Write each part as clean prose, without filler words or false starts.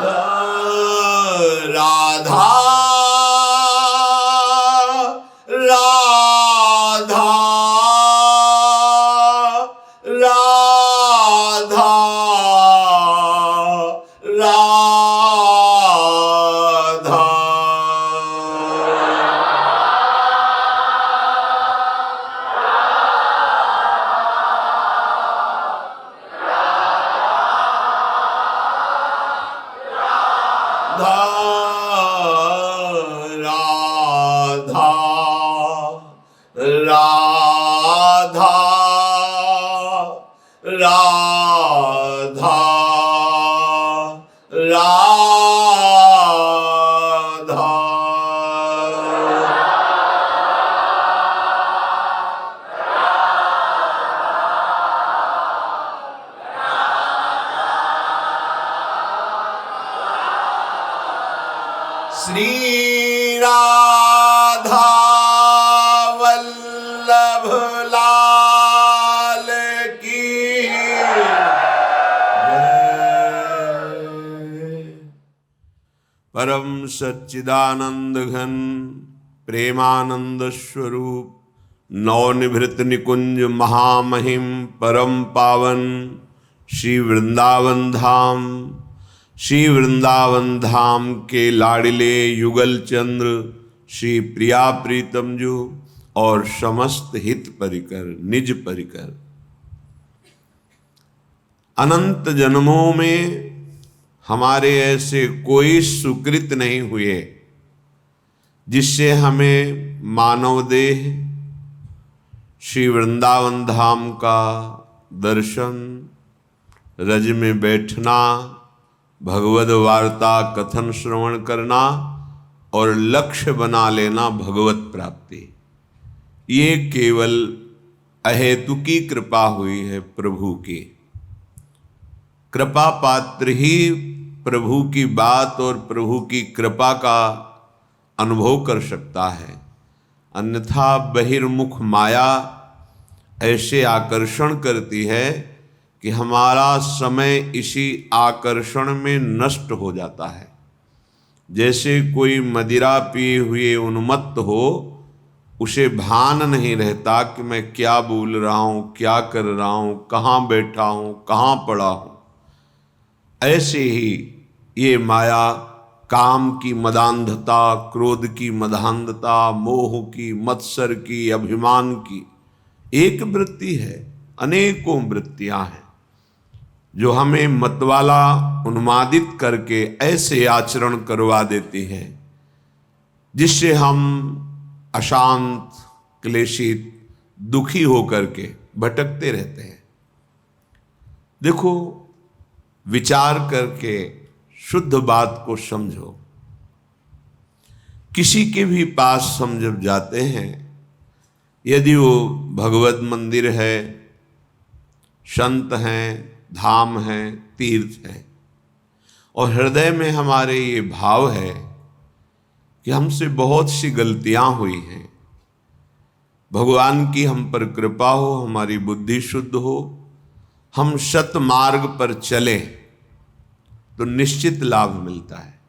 राधा राधा राधा राधा राधा राधा राधा राधा श्री राधा वल्लभ लाल की जय। परम सच्चिदानंद घन प्रेमानंद स्वरूप नवनिभृत निकुंज महामहिम परम पावन श्री वृंदावन धाम के लाडिले युगल चंद्र श्री प्रिया प्रीतम जी और समस्त हित परिकर निज परिकर अनंत जन्मों में हमारे ऐसे कोई सुकृत नहीं हुए जिससे हमें मानव देह श्री वृंदावन धाम का दर्शन, रज में बैठना, भगवद वार्ता कथन श्रवण करना और लक्ष्य बना लेना भगवत प्राप्ति। ये केवल अहेतुकी कृपा हुई है प्रभु की। कृपा पात्र ही प्रभु की बात और प्रभु की कृपा का अनुभव कर सकता है, अन्यथा बहिर्मुख माया ऐसे आकर्षण करती है कि हमारा समय इसी आकर्षण में नष्ट हो जाता है। जैसे कोई मदिरा पिए हुए उन्मत्त हो, उसे भान नहीं रहता कि मैं क्या बोल रहा हूँ, क्या कर रहा हूँ, कहाँ बैठा हूँ, कहाँ पड़ा हूँ। ऐसे ही ये माया काम की मदांधता, क्रोध की मदांधता, मोह की, मत्सर की, अभिमान की एक वृत्ति है, अनेकों वृत्तियां हैं जो हमें मतवाला उन्मादित करके ऐसे आचरण करवा देती हैं जिससे हम अशांत, क्लेशित, दुखी होकर के भटकते रहते हैं। देखो, विचार करके शुद्ध बात को समझो। किसी के भी पास हम जब जाते हैं, यदि वो भगवत मंदिर है, संत हैं, धाम है, तीर्थ है, और हृदय में हमारे ये भाव है कि हमसे बहुत सी गलतियां हुई हैं, भगवान की हम पर कृपा हो, हमारी बुद्धि शुद्ध हो, हम सत मार्ग पर चले तो निश्चित लाभ मिलता है,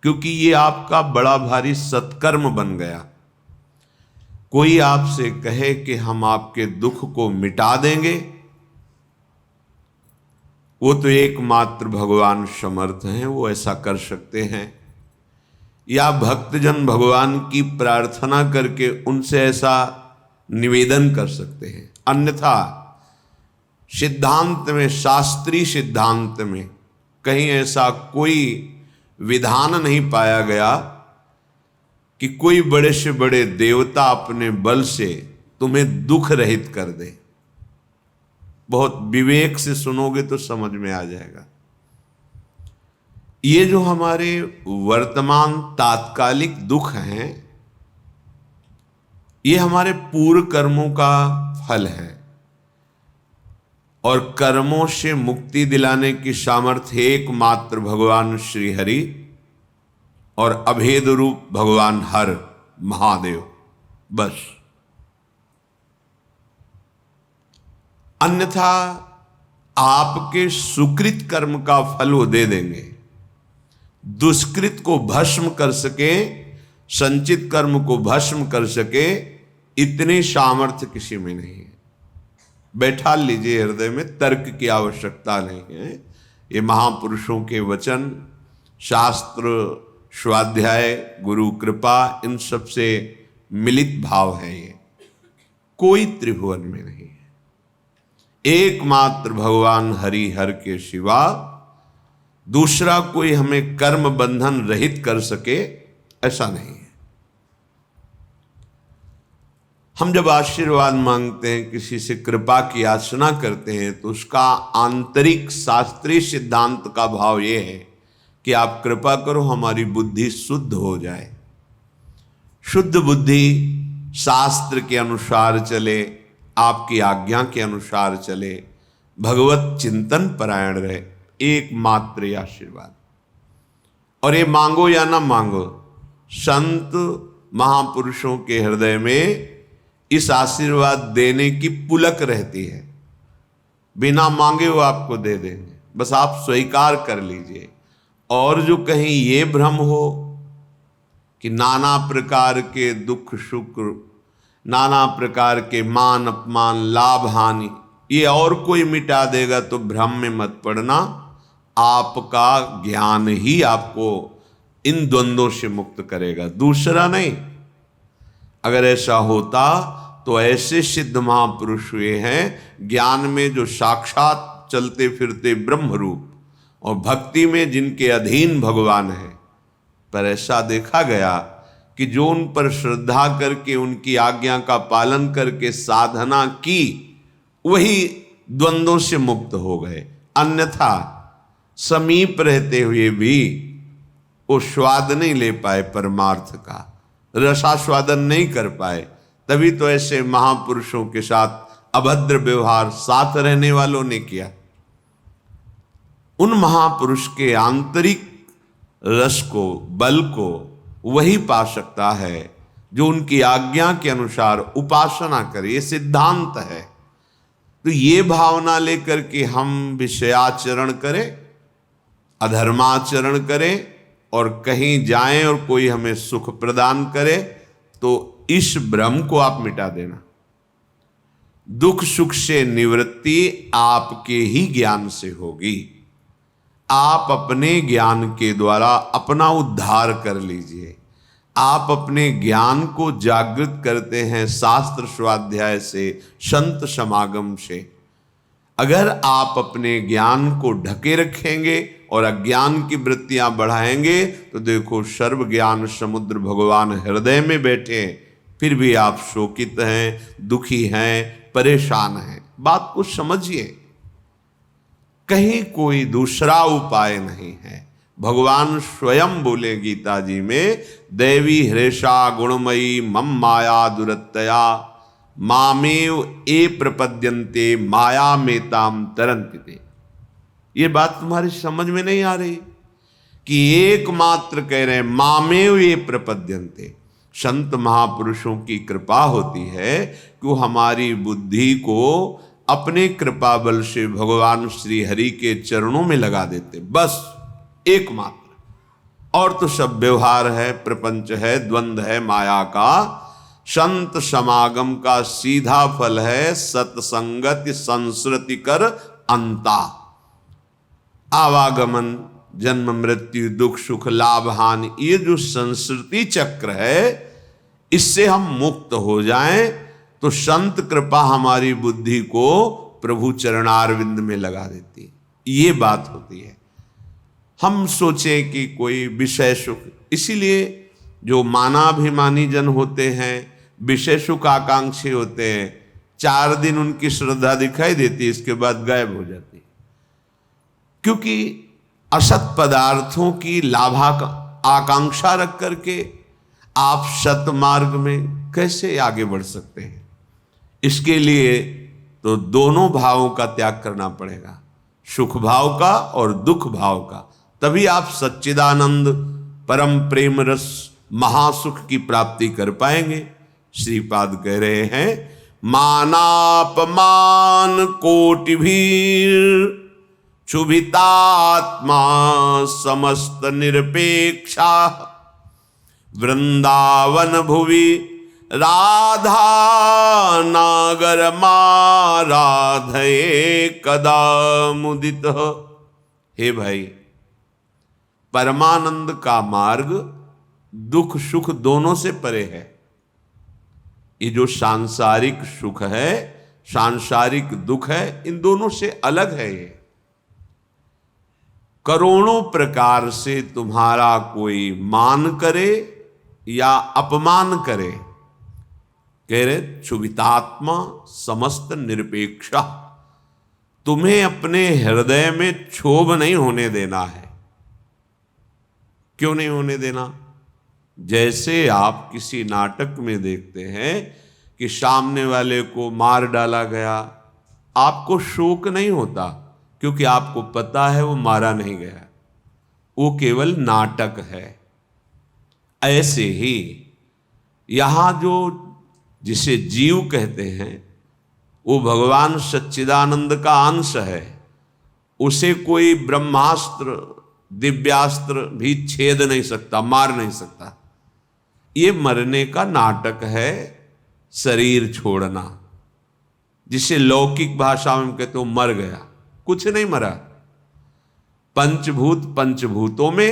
क्योंकि ये आपका बड़ा भारी सत्कर्म बन गया। कोई आपसे कहे कि हम आपके दुख को मिटा देंगे, वो तो एकमात्र भगवान समर्थ हैं, वो ऐसा कर सकते हैं। या भक्तजन भगवान की प्रार्थना करके उनसे ऐसा निवेदन कर सकते हैं। अन्यथा सिद्धांत में, शास्त्रीय सिद्धांत में कहीं ऐसा कोई विधान नहीं पाया गया कि कोई बड़े से बड़े देवता अपने बल से तुम्हें दुख रहित कर दे। बहुत विवेक से सुनोगे तो समझ में आ जाएगा। ये जो हमारे वर्तमान तात्कालिक दुख हैं, ये हमारे पूर्व कर्मों का फल है, और कर्मों से मुक्ति दिलाने की सामर्थ्य एकमात्र भगवान श्री हरि और अभेद रूप भगवान हर महादेव, बस। अन्यथा आपके सुकृत कर्म का फल वो दे देंगे। दुष्कृत को भस्म कर सके, संचित कर्म को भस्म कर सके, इतनी सामर्थ्य किसी में नहीं है। बैठा लीजिए हृदय में, तर्क की आवश्यकता नहीं है। ये महापुरुषों के वचन, शास्त्र, स्वाध्याय, गुरु कृपा, इन सब से मिलित भाव है। ये कोई त्रिभुवन में नहीं है। एकमात्र भगवान हरि हर के सिवा दूसरा कोई हमें कर्म बंधन रहित कर सके, ऐसा नहीं है। हम जब आशीर्वाद मांगते हैं, किसी से कृपा की याचना करते हैं, तो उसका आंतरिक शास्त्रीय सिद्धांत का भाव यह है कि आप कृपा करो, हमारी बुद्धि शुद्ध हो जाए। शुद्ध बुद्धि शास्त्र के अनुसार चले, आपकी आज्ञा के अनुसार चले, भगवत चिंतन परायण रहे, एकमात्र आशीर्वाद। और ये मांगो या ना मांगो, संत महापुरुषों के हृदय में इस आशीर्वाद देने की पुलक रहती है। बिना मांगे वो आपको दे देंगे, बस आप स्वीकार कर लीजिए। और जो कहीं ये भ्रम हो कि नाना प्रकार के दुख सुख, नाना प्रकार के मान अपमान, लाभ हानि, ये और कोई मिटा देगा, तो भ्रम में मत पड़ना। आपका ज्ञान ही आपको इन द्वंद्वों से मुक्त करेगा, दूसरा नहीं। अगर ऐसा होता तो ऐसे सिद्ध महापुरुष हुए हैं ज्ञान में जो साक्षात चलते फिरते ब्रह्म रूप, और भक्ति में जिनके अधीन भगवान है। पर ऐसा देखा गया कि जो उन पर श्रद्धा करके, उनकी आज्ञा का पालन करके साधना की, वही द्वंद्वों से मुक्त हो गए। अन्यथा समीप रहते हुए भी वो स्वाद नहीं ले पाए, परमार्थ का रसास्वादन नहीं कर पाए। तभी तो ऐसे महापुरुषों के साथ अभद्र व्यवहार साथ रहने वालों ने किया। उन महापुरुष के आंतरिक रस को, बल को वही पा सकता है जो उनकी आज्ञा के अनुसार उपासना करे। ये सिद्धांत है। तो ये भावना लेकर के हम विषयाचरण करें, अधर्माचरण करें और कहीं जाएं और कोई हमें सुख प्रदान करे, तो इस भ्रम को आप मिटा देना। दुख सुख से निवृत्ति आपके ही ज्ञान से होगी। आप अपने ज्ञान के द्वारा अपना उद्धार कर लीजिए। आप अपने ज्ञान को जागृत करते हैं शास्त्र स्वाध्याय से, संत समागम से। अगर आप अपने ज्ञान को ढके रखेंगे और अज्ञान की वृत्तियां बढ़ाएंगे, तो देखो सर्व ज्ञान समुद्र भगवान हृदय में बैठे, फिर भी आप शोकित हैं, दुखी हैं, परेशान हैं। बात को समझिए, कहीं कोई दूसरा उपाय नहीं है। भगवान स्वयं बोले गीता जी में, देवी हृषा गुणमयी मम माया दुरत्तया मामेव ए प्रपद्यन्ते माया मेताम तरन्ति ते। ये बात तुम्हारी समझ में नहीं आ रही कि एकमात्र कह रहे हैं मामेव ये प्रपद्यन्ते। संत महापुरुषों की कृपा होती है कि वो हमारी बुद्धि को अपने कृपा बल से भगवान श्री हरि के चरणों में लगा देते, बस एकमात्र। और तो सब व्यवहार है, प्रपंच है, द्वंद्व है, माया का। संत समागम का सीधा फल है सत्संगति संस्कृति कर अंता। आवागमन, जन्म मृत्यु, दुख सुख, लाभ हानि, ये जो संस्कृति चक्र है, इससे हम मुक्त हो जाएं तो संत कृपा हमारी बुद्धि को प्रभु चरणारविंद में लगा देती। ये बात होती है। हम सोचें कि कोई विषय सुख, इसीलिए जो मानाभिमानी जन होते हैं, विषय सुख आकांक्षी होते हैं, 4 दिन उनकी श्रद्धा दिखाई देती, इसके बाद गायब हो जाती। क्योंकि असत पदार्थों की लाभा आकांक्षा रख करके आप सत मार्ग में कैसे आगे बढ़ सकते हैं? इसके लिए तो दोनों भावों का त्याग करना पड़ेगा, सुख भाव का और दुख भाव का। तभी आप सच्चिदानंद परम प्रेम रस महासुख की प्राप्ति कर पाएंगे। श्रीपाद कह रहे हैं, मानापमान कोटि भीर क्षुभितात्मा समस्त निरपेक्षा वृंदावन भुवि राधा नागर माराधये कदा मुदित। हे भाई, परमानंद का मार्ग दुख सुख दोनों से परे है। ये जो सांसारिक सुख है, सांसारिक दुख है, इन दोनों से अलग है। ये करोड़ों प्रकार से तुम्हारा कोई मान करे या अपमान करे, कह रहे क्षुभितात्मा समस्त निरपेक्षा, तुम्हें अपने हृदय में क्षोभ नहीं होने देना है। क्यों नहीं होने देना? जैसे आप किसी नाटक में देखते हैं कि सामने वाले को मार डाला गया, आपको शोक नहीं होता, क्योंकि आपको पता है वो मारा नहीं गया, वो केवल नाटक है। ऐसे ही यहां जो जिसे जीव कहते हैं, वो भगवान सच्चिदानंद का अंश है। उसे कोई ब्रह्मास्त्र दिव्यास्त्र भी छेद नहीं सकता, मार नहीं सकता। ये मरने का नाटक है, शरीर छोड़ना, जिसे लौकिक भाषा में कहते हो मर गया। कुछ नहीं मरा। पंचभूत पंचभूतों में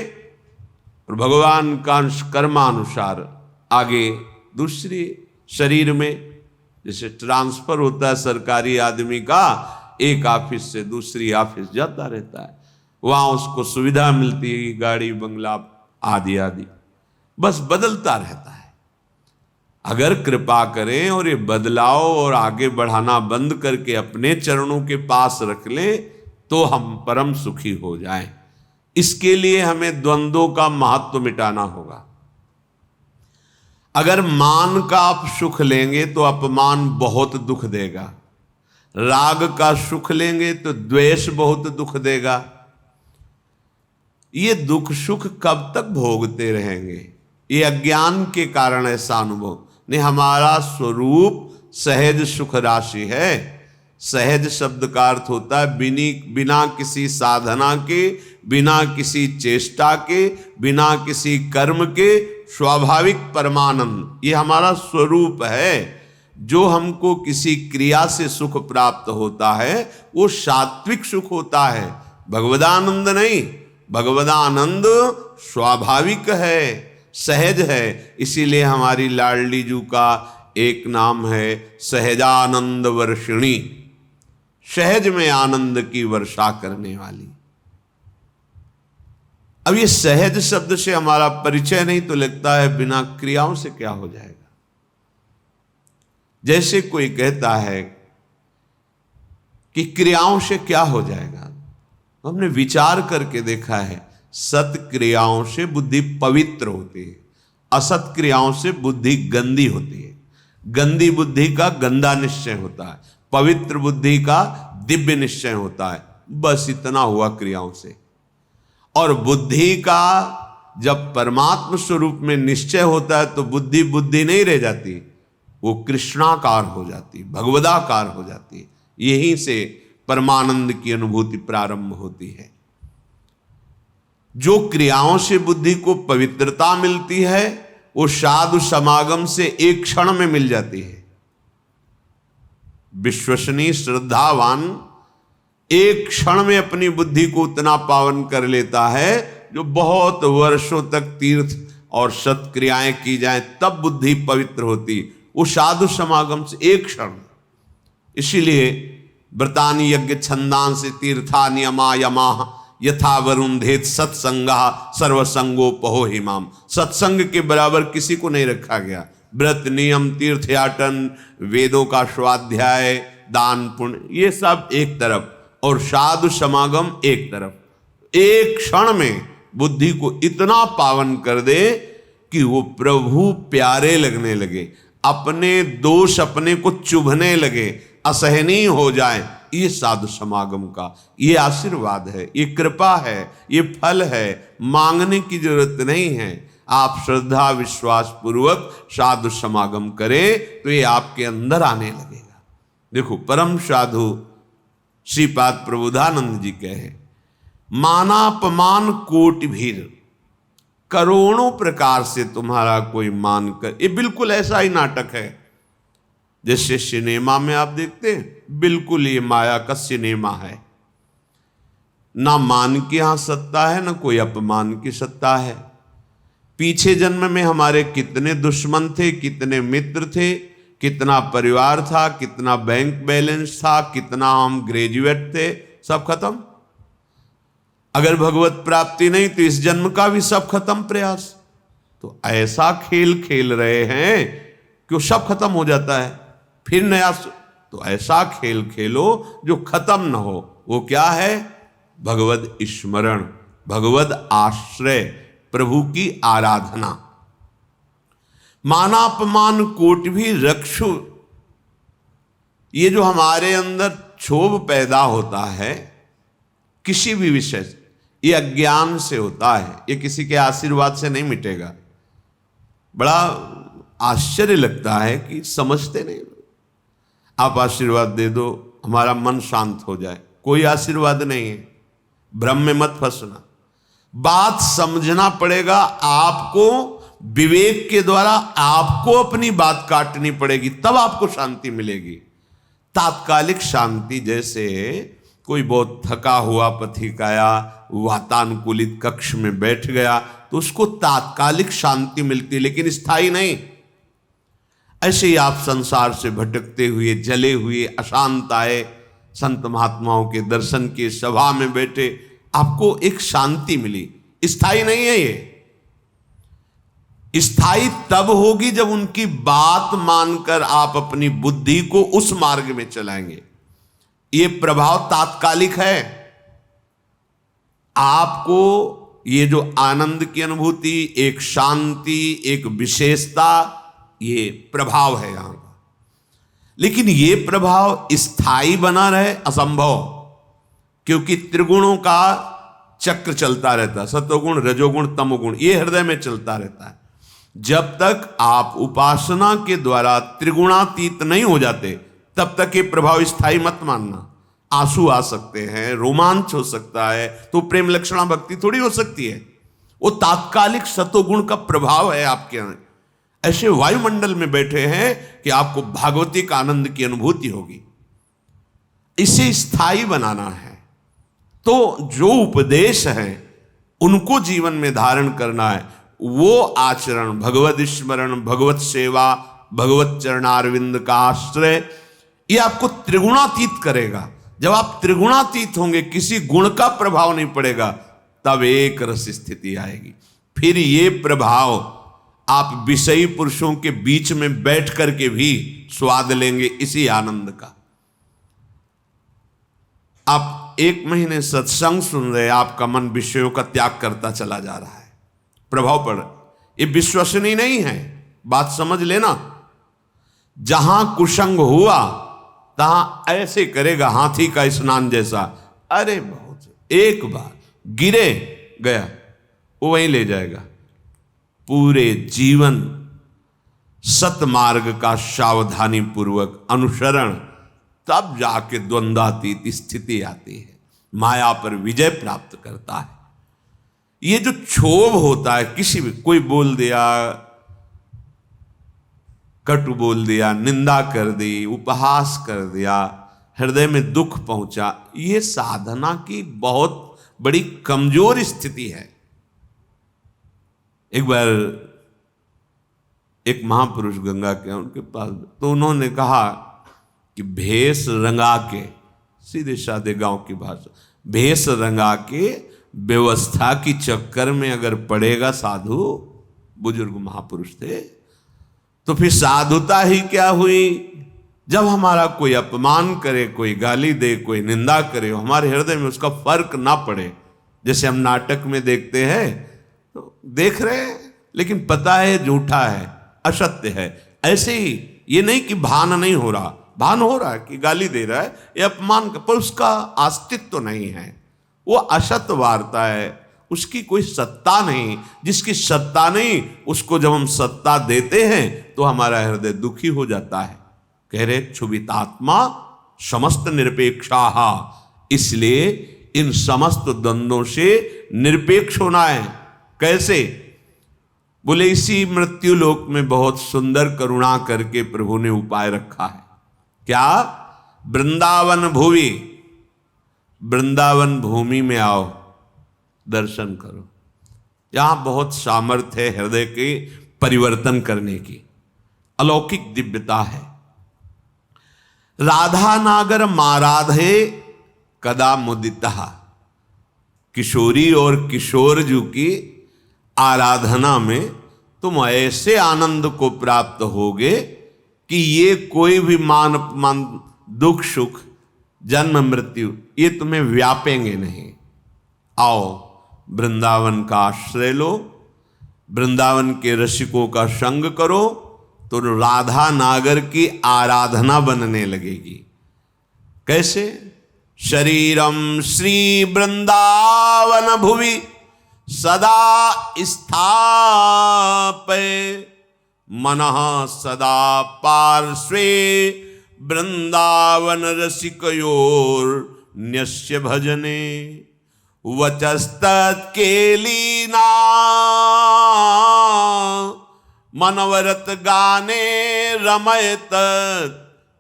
और भगवान का कर्मानुसार आगे दूसरी शरीर में, जैसे ट्रांसफर होता है सरकारी आदमी का, एक ऑफिस से दूसरी ऑफिस जाता रहता है, वहां उसको सुविधा मिलती है, गाड़ी बंगला आदि आदि, बस बदलता रहता है। अगर कृपा करें और ये बदलाव और आगे बढ़ाना बंद करके अपने चरणों के पास रख लें, तो हम परम सुखी हो जाएं। इसके लिए हमें द्वंद्वों का महत्व मिटाना होगा। अगर मान का आप सुख लेंगे तो अपमान बहुत दुख देगा, राग का सुख लेंगे तो द्वेष बहुत दुख देगा। ये दुख सुख कब तक भोगते रहेंगे? ये अज्ञान के कारण ऐसा अनुभव नहीं। हमारा स्वरूप सहज सुख राशि है। सहज शब्द का अर्थ होता है बिना किसी साधना के, बिना किसी चेष्टा के, बिना किसी कर्म के स्वाभाविक परमानंद। ये हमारा स्वरूप है। जो हमको किसी क्रिया से सुख प्राप्त होता है वो सात्विक सुख होता है, भगवदानंद नहीं। भगवदानंद स्वाभाविक है, सहज है। इसीलिए हमारी लाडली जू का एक नाम है सहजानंद वर्षिणी, सहज में आनंद की वर्षा करने वाली। अब ये सहज शब्द से हमारा परिचय नहीं तो लगता है बिना क्रियाओं से क्या हो जाएगा। जैसे कोई कहता है कि क्रियाओं से क्या हो जाएगा, हमने विचार करके देखा है, सत क्रियाओं से बुद्धि पवित्र होती है, असत क्रियाओं से बुद्धि गंदी होती है। गंदी बुद्धि का गंदा निश्चय होता है, पवित्र बुद्धि का दिव्य निश्चय होता है। बस इतना हुआ क्रियाओं से। और बुद्धि का जब परमात्म स्वरूप में निश्चय होता है तो बुद्धि बुद्धि नहीं रह जाती, वो कृष्णाकार हो जाती, भगवदाकार हो जाती है। यहीं से परमानंद की अनुभूति प्रारंभ होती है। जो क्रियाओं से बुद्धि को पवित्रता मिलती है वो साधु समागम से एक क्षण में मिल जाती है। विश्वसनीय श्रद्धावान एक क्षण में अपनी बुद्धि को उतना पावन कर लेता है जो बहुत वर्षों तक तीर्थ और सत्क्रियाएं की जाएं तब बुद्धि पवित्र होती, वो साधु समागम से एक क्षण। इसीलिए व्रतानि यज्ञ छंदांसि तीर्था नियमा यमाः यथा वरुंधेत सत्संगा सर्वसंगोपहो हिमाम। सत्संग के बराबर किसी को नहीं रखा गया। व्रत नियम तीर्थयाटन वेदों का स्वाध्याय दान पुण्य ये सब एक तरफ और साधु समागम एक तरफ। एक क्षण में बुद्धि को इतना पावन कर दे कि वो प्रभु प्यारे लगने लगे, अपने दोष अपने को चुभने लगे, असहनीय हो जाए। ये साधु समागम का ये आशीर्वाद है, ये कृपा है, ये फल है। मांगने की जरूरत नहीं है। आप श्रद्धा विश्वास पूर्वक साधु समागम करें तो ये आपके अंदर आने लगेगा। देखो परम साधु श्रीपाद प्रबोधानंद जी कहे मानापमान कोटि भीर, करोड़ों प्रकार से तुम्हारा कोई मान कर। ये बिल्कुल ऐसा ही नाटक है जैसे सिनेमा में आप देखते हैं, बिल्कुल ये माया का सिनेमा है। ना मान की यहां सत्ता है, ना कोई अपमान की सत्ता है। पीछे जन्म में हमारे कितने दुश्मन थे, कितने मित्र थे, कितना परिवार था, कितना बैंक बैलेंस था, कितना हम ग्रेजुएट थे, सब खत्म। अगर भगवत प्राप्ति नहीं तो इस जन्म का भी सब खत्म प्रयास। तो ऐसा खेल खेल रहे हैं कि वो सब खत्म हो जाता है, फिर नया। तो ऐसा खेल खेलो जो खत्म न हो। वो क्या है? भगवद स्मरण, भगवद आश्रय, प्रभु की आराधना। मानापमान कोटि भी रक्षु। ये जो हमारे अंदर क्षोभ पैदा होता है किसी भी विषय से, ये अज्ञान से होता है, ये किसी के आशीर्वाद से नहीं मिटेगा। बड़ा आश्चर्य लगता है कि समझते नहीं। आप आशीर्वाद दे दो हमारा मन शांत हो जाए, कोई आशीर्वाद नहीं है। भ्रम में मत फंसना, बात समझना पड़ेगा आपको। विवेक के द्वारा आपको अपनी बात काटनी पड़ेगी, तब आपको शांति मिलेगी। तात्कालिक शांति, जैसे कोई बहुत थका हुआ पथिक आया, वातानुकूलित कक्ष में बैठ गया तो उसको तात्कालिक शांति मिलती, लेकिन स्थायी नहीं। ऐसे ही आप संसार से भटकते हुए, जले हुए, अशांत आए, संत महात्माओं के दर्शन के सभा में बैठे, आपको एक शांति मिली। स्थायी नहीं है ये। स्थायी तब होगी जब उनकी बात मानकर आप अपनी बुद्धि को उस मार्ग में चलाएंगे। ये प्रभाव तात्कालिक है। आपको ये जो आनंद की अनुभूति, एक शांति, एक विशेषता, ये प्रभाव है यहां का। लेकिन ये प्रभाव स्थायी बना रहे असंभव, क्योंकि त्रिगुणों का चक्र चलता रहता है। सतोगुण, रजोगुण, तमोगुण, ये हृदय में चलता रहता है। जब तक आप उपासना के द्वारा त्रिगुणातीत नहीं हो जाते, तब तक ये प्रभाव स्थायी मत मानना। आंसू आ सकते हैं, रोमांच हो सकता है, तो प्रेम लक्षणा भक्ति थोड़ी हो सकती है। वो तात्कालिक सतोगुण का प्रभाव है आपके अंदर। ऐसे वायुमंडल में बैठे हैं कि आपको भागवतिक आनंद की अनुभूति होगी। इसे स्थायी बनाना है तो जो उपदेश है उनको जीवन में धारण करना है। वो आचरण, भगवत स्मरण, भगवत सेवा, भगवत चरणारविंद का आश्रय, ये आपको त्रिगुणातीत करेगा। जब आप त्रिगुणातीत होंगे, किसी गुण का प्रभाव नहीं पड़ेगा, तब एक रस स्थिति आएगी। फिर ये प्रभाव आप विषयी पुरुषों के बीच में बैठ करके भी स्वाद लेंगे इसी आनंद का। आप 1 महीने सत्संग सुन रहे, आपका मन विषयों का त्याग करता चला जा रहा है, प्रभाव पड़। ये विश्वसनीय नहीं है, बात समझ लेना। जहां कुसंग हुआ तहां ऐसे करेगा हाथी का स्नान जैसा। अरे बहुत, एक बार गिरे गया, वो वहीं ले जाएगा। पूरे जीवन सतमार्ग का सावधानी पूर्वक अनुसरण, तब जाके द्वंद्वातीत स्थिति आती है, माया पर विजय प्राप्त करता है। ये जो क्षोभ होता है, किसी भी कोई बोल दिया, कटु बोल दिया, निंदा कर दी, उपहास कर दिया, हृदय में दुख पहुंचा, ये साधना की बहुत बड़ी कमजोर स्थिति है। एक बार एक महापुरुष गंगा के उनके पास, तो उन्होंने कहा कि भेष रंगा के, सीधे साधे गांव की भाषा, भेष रंगा के व्यवस्था की चक्कर में अगर पड़ेगा साधु, बुजुर्ग महापुरुष थे, तो फिर साधुता ही क्या हुई। जब हमारा कोई अपमान करे, कोई गाली दे, कोई निंदा करे, हमारे हृदय में उसका फर्क ना पड़े। जैसे हम नाटक में देखते हैं, तो देख रहे हैं लेकिन पता है झूठा है, असत्य है। ऐसे ही ये नहीं कि भान नहीं हो रहा, भान हो रहा है कि गाली दे रहा है, ये अपमान का, पर उसका अस्तित्व तो नहीं है, वो असत्य वार्ता है, उसकी कोई सत्ता नहीं। जिसकी सत्ता नहीं, उसको जब हम सत्ता देते हैं तो हमारा हृदय दुखी हो जाता है। कह रहे क्षुभितात्मा समस्त निरपेक्षा। इसलिए इन समस्त द्वंद्वों से निरपेक्ष होना है। कैसे? बोले इसी मृत्यु लोक में बहुत सुंदर करुणा करके प्रभु ने उपाय रखा है। क्या? वृंदावन भूमि, वृंदावन भूमि में आओ, दर्शन करो। यहां बहुत सामर्थ्य है हृदय के परिवर्तन करने की, अलौकिक दिव्यता है। राधा नागर माराधे कदा मुदिता, किशोरी और किशोर जी की आराधना में तुम ऐसे आनंद को प्राप्त होगे कि ये कोई भी मान अपमान, दुख सुख, जन्म मृत्यु, ये तुम्हें व्यापेंगे नहीं। आओ वृंदावन का आश्रय लो, वृंदावन के रसिकों का संग करो, तो राधा नागर की आराधना बनने लगेगी। कैसे? शरीरम श्री वृंदावन भुवि सदा स्थापय, मनः सदा पार्श्वे वृंदावन रसिकयोर न्यस्य भजने, वचस्तत् केलीना मनवरत गाने रमयत,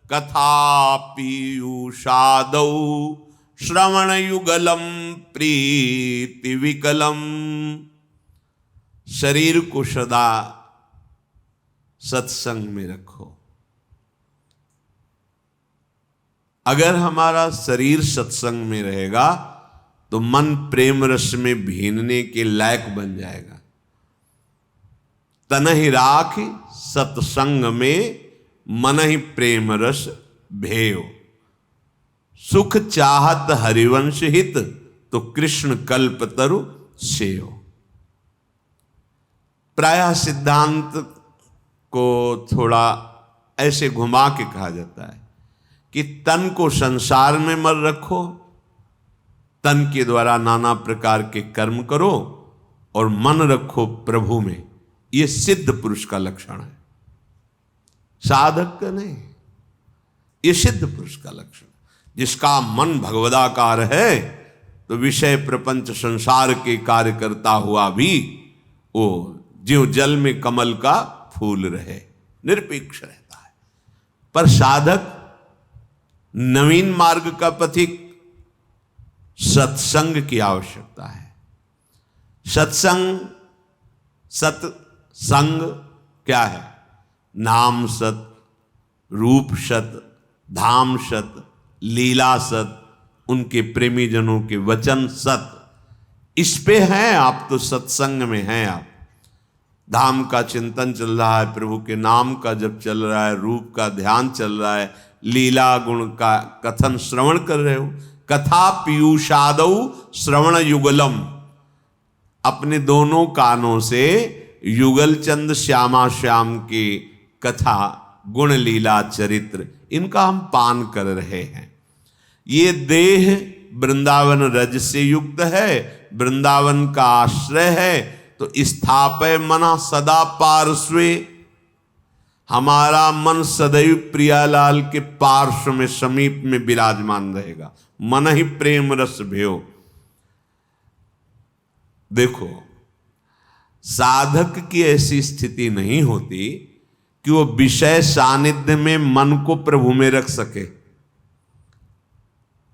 कथा पीयूषादौ श्रवण युगलम प्रीति विकलम। शरीर को सदा सत्संग में रखो। अगर हमारा शरीर सत्संग में रहेगा तो मन प्रेम रस में भीनने के लायक बन जाएगा। तन ही राख सत्संग में, मन ही प्रेम रस भेयो। सुख चाहत हरिवंश हित, तो कृष्ण कल्प तरु सेयो। प्रायः सिद्धांत को थोड़ा ऐसे घुमा के कहा जाता है कि तन को संसार में मत रखो, तन के द्वारा नाना प्रकार के कर्म करो, और मन रखो प्रभु में। यह सिद्ध पुरुष का लक्षण है, साधक का नहीं। यह सिद्ध पुरुष का लक्षण, जिसका मन भगवदाकार है तो विषय प्रपंच संसार के कार्य करता हुआ भी वो ज्यों जल में कमल का फूल रहे, निरपेक्ष रहता है। पर साधक, नवीन मार्ग का पथिक, सत्संग की आवश्यकता है। सत्संग, सत्संग क्या है? नाम सत, रूप सत, धाम सत, लीला सत, उनके प्रेमी जनों के वचन सत। इस पे हैं आप, तो सत्संग में हैं आप। धाम का चिंतन चल रहा है, प्रभु के नाम का जप चल रहा है, रूप का ध्यान चल रहा है, लीला गुण का कथन श्रवण कर रहे हो। कथा पीयूषादौ श्रवण युगलम, अपने दोनों कानों से युगल चंद श्यामा श्याम की कथा, गुण लीला चरित्र, इनका हम पान कर रहे हैं। ये देह वृंदावन रज से युक्त है, वृंदावन का आश्रय है, तो स्थापय मना सदा पार्श्वे। हमारा मन सदैव प्रियालाल के पार्श्व में, समीप में विराजमान रहेगा। मन ही प्रेम रस भयो। देखो, साधक की ऐसी स्थिति नहीं होती कि वो विषय सानिध्य में मन को प्रभु में रख सके।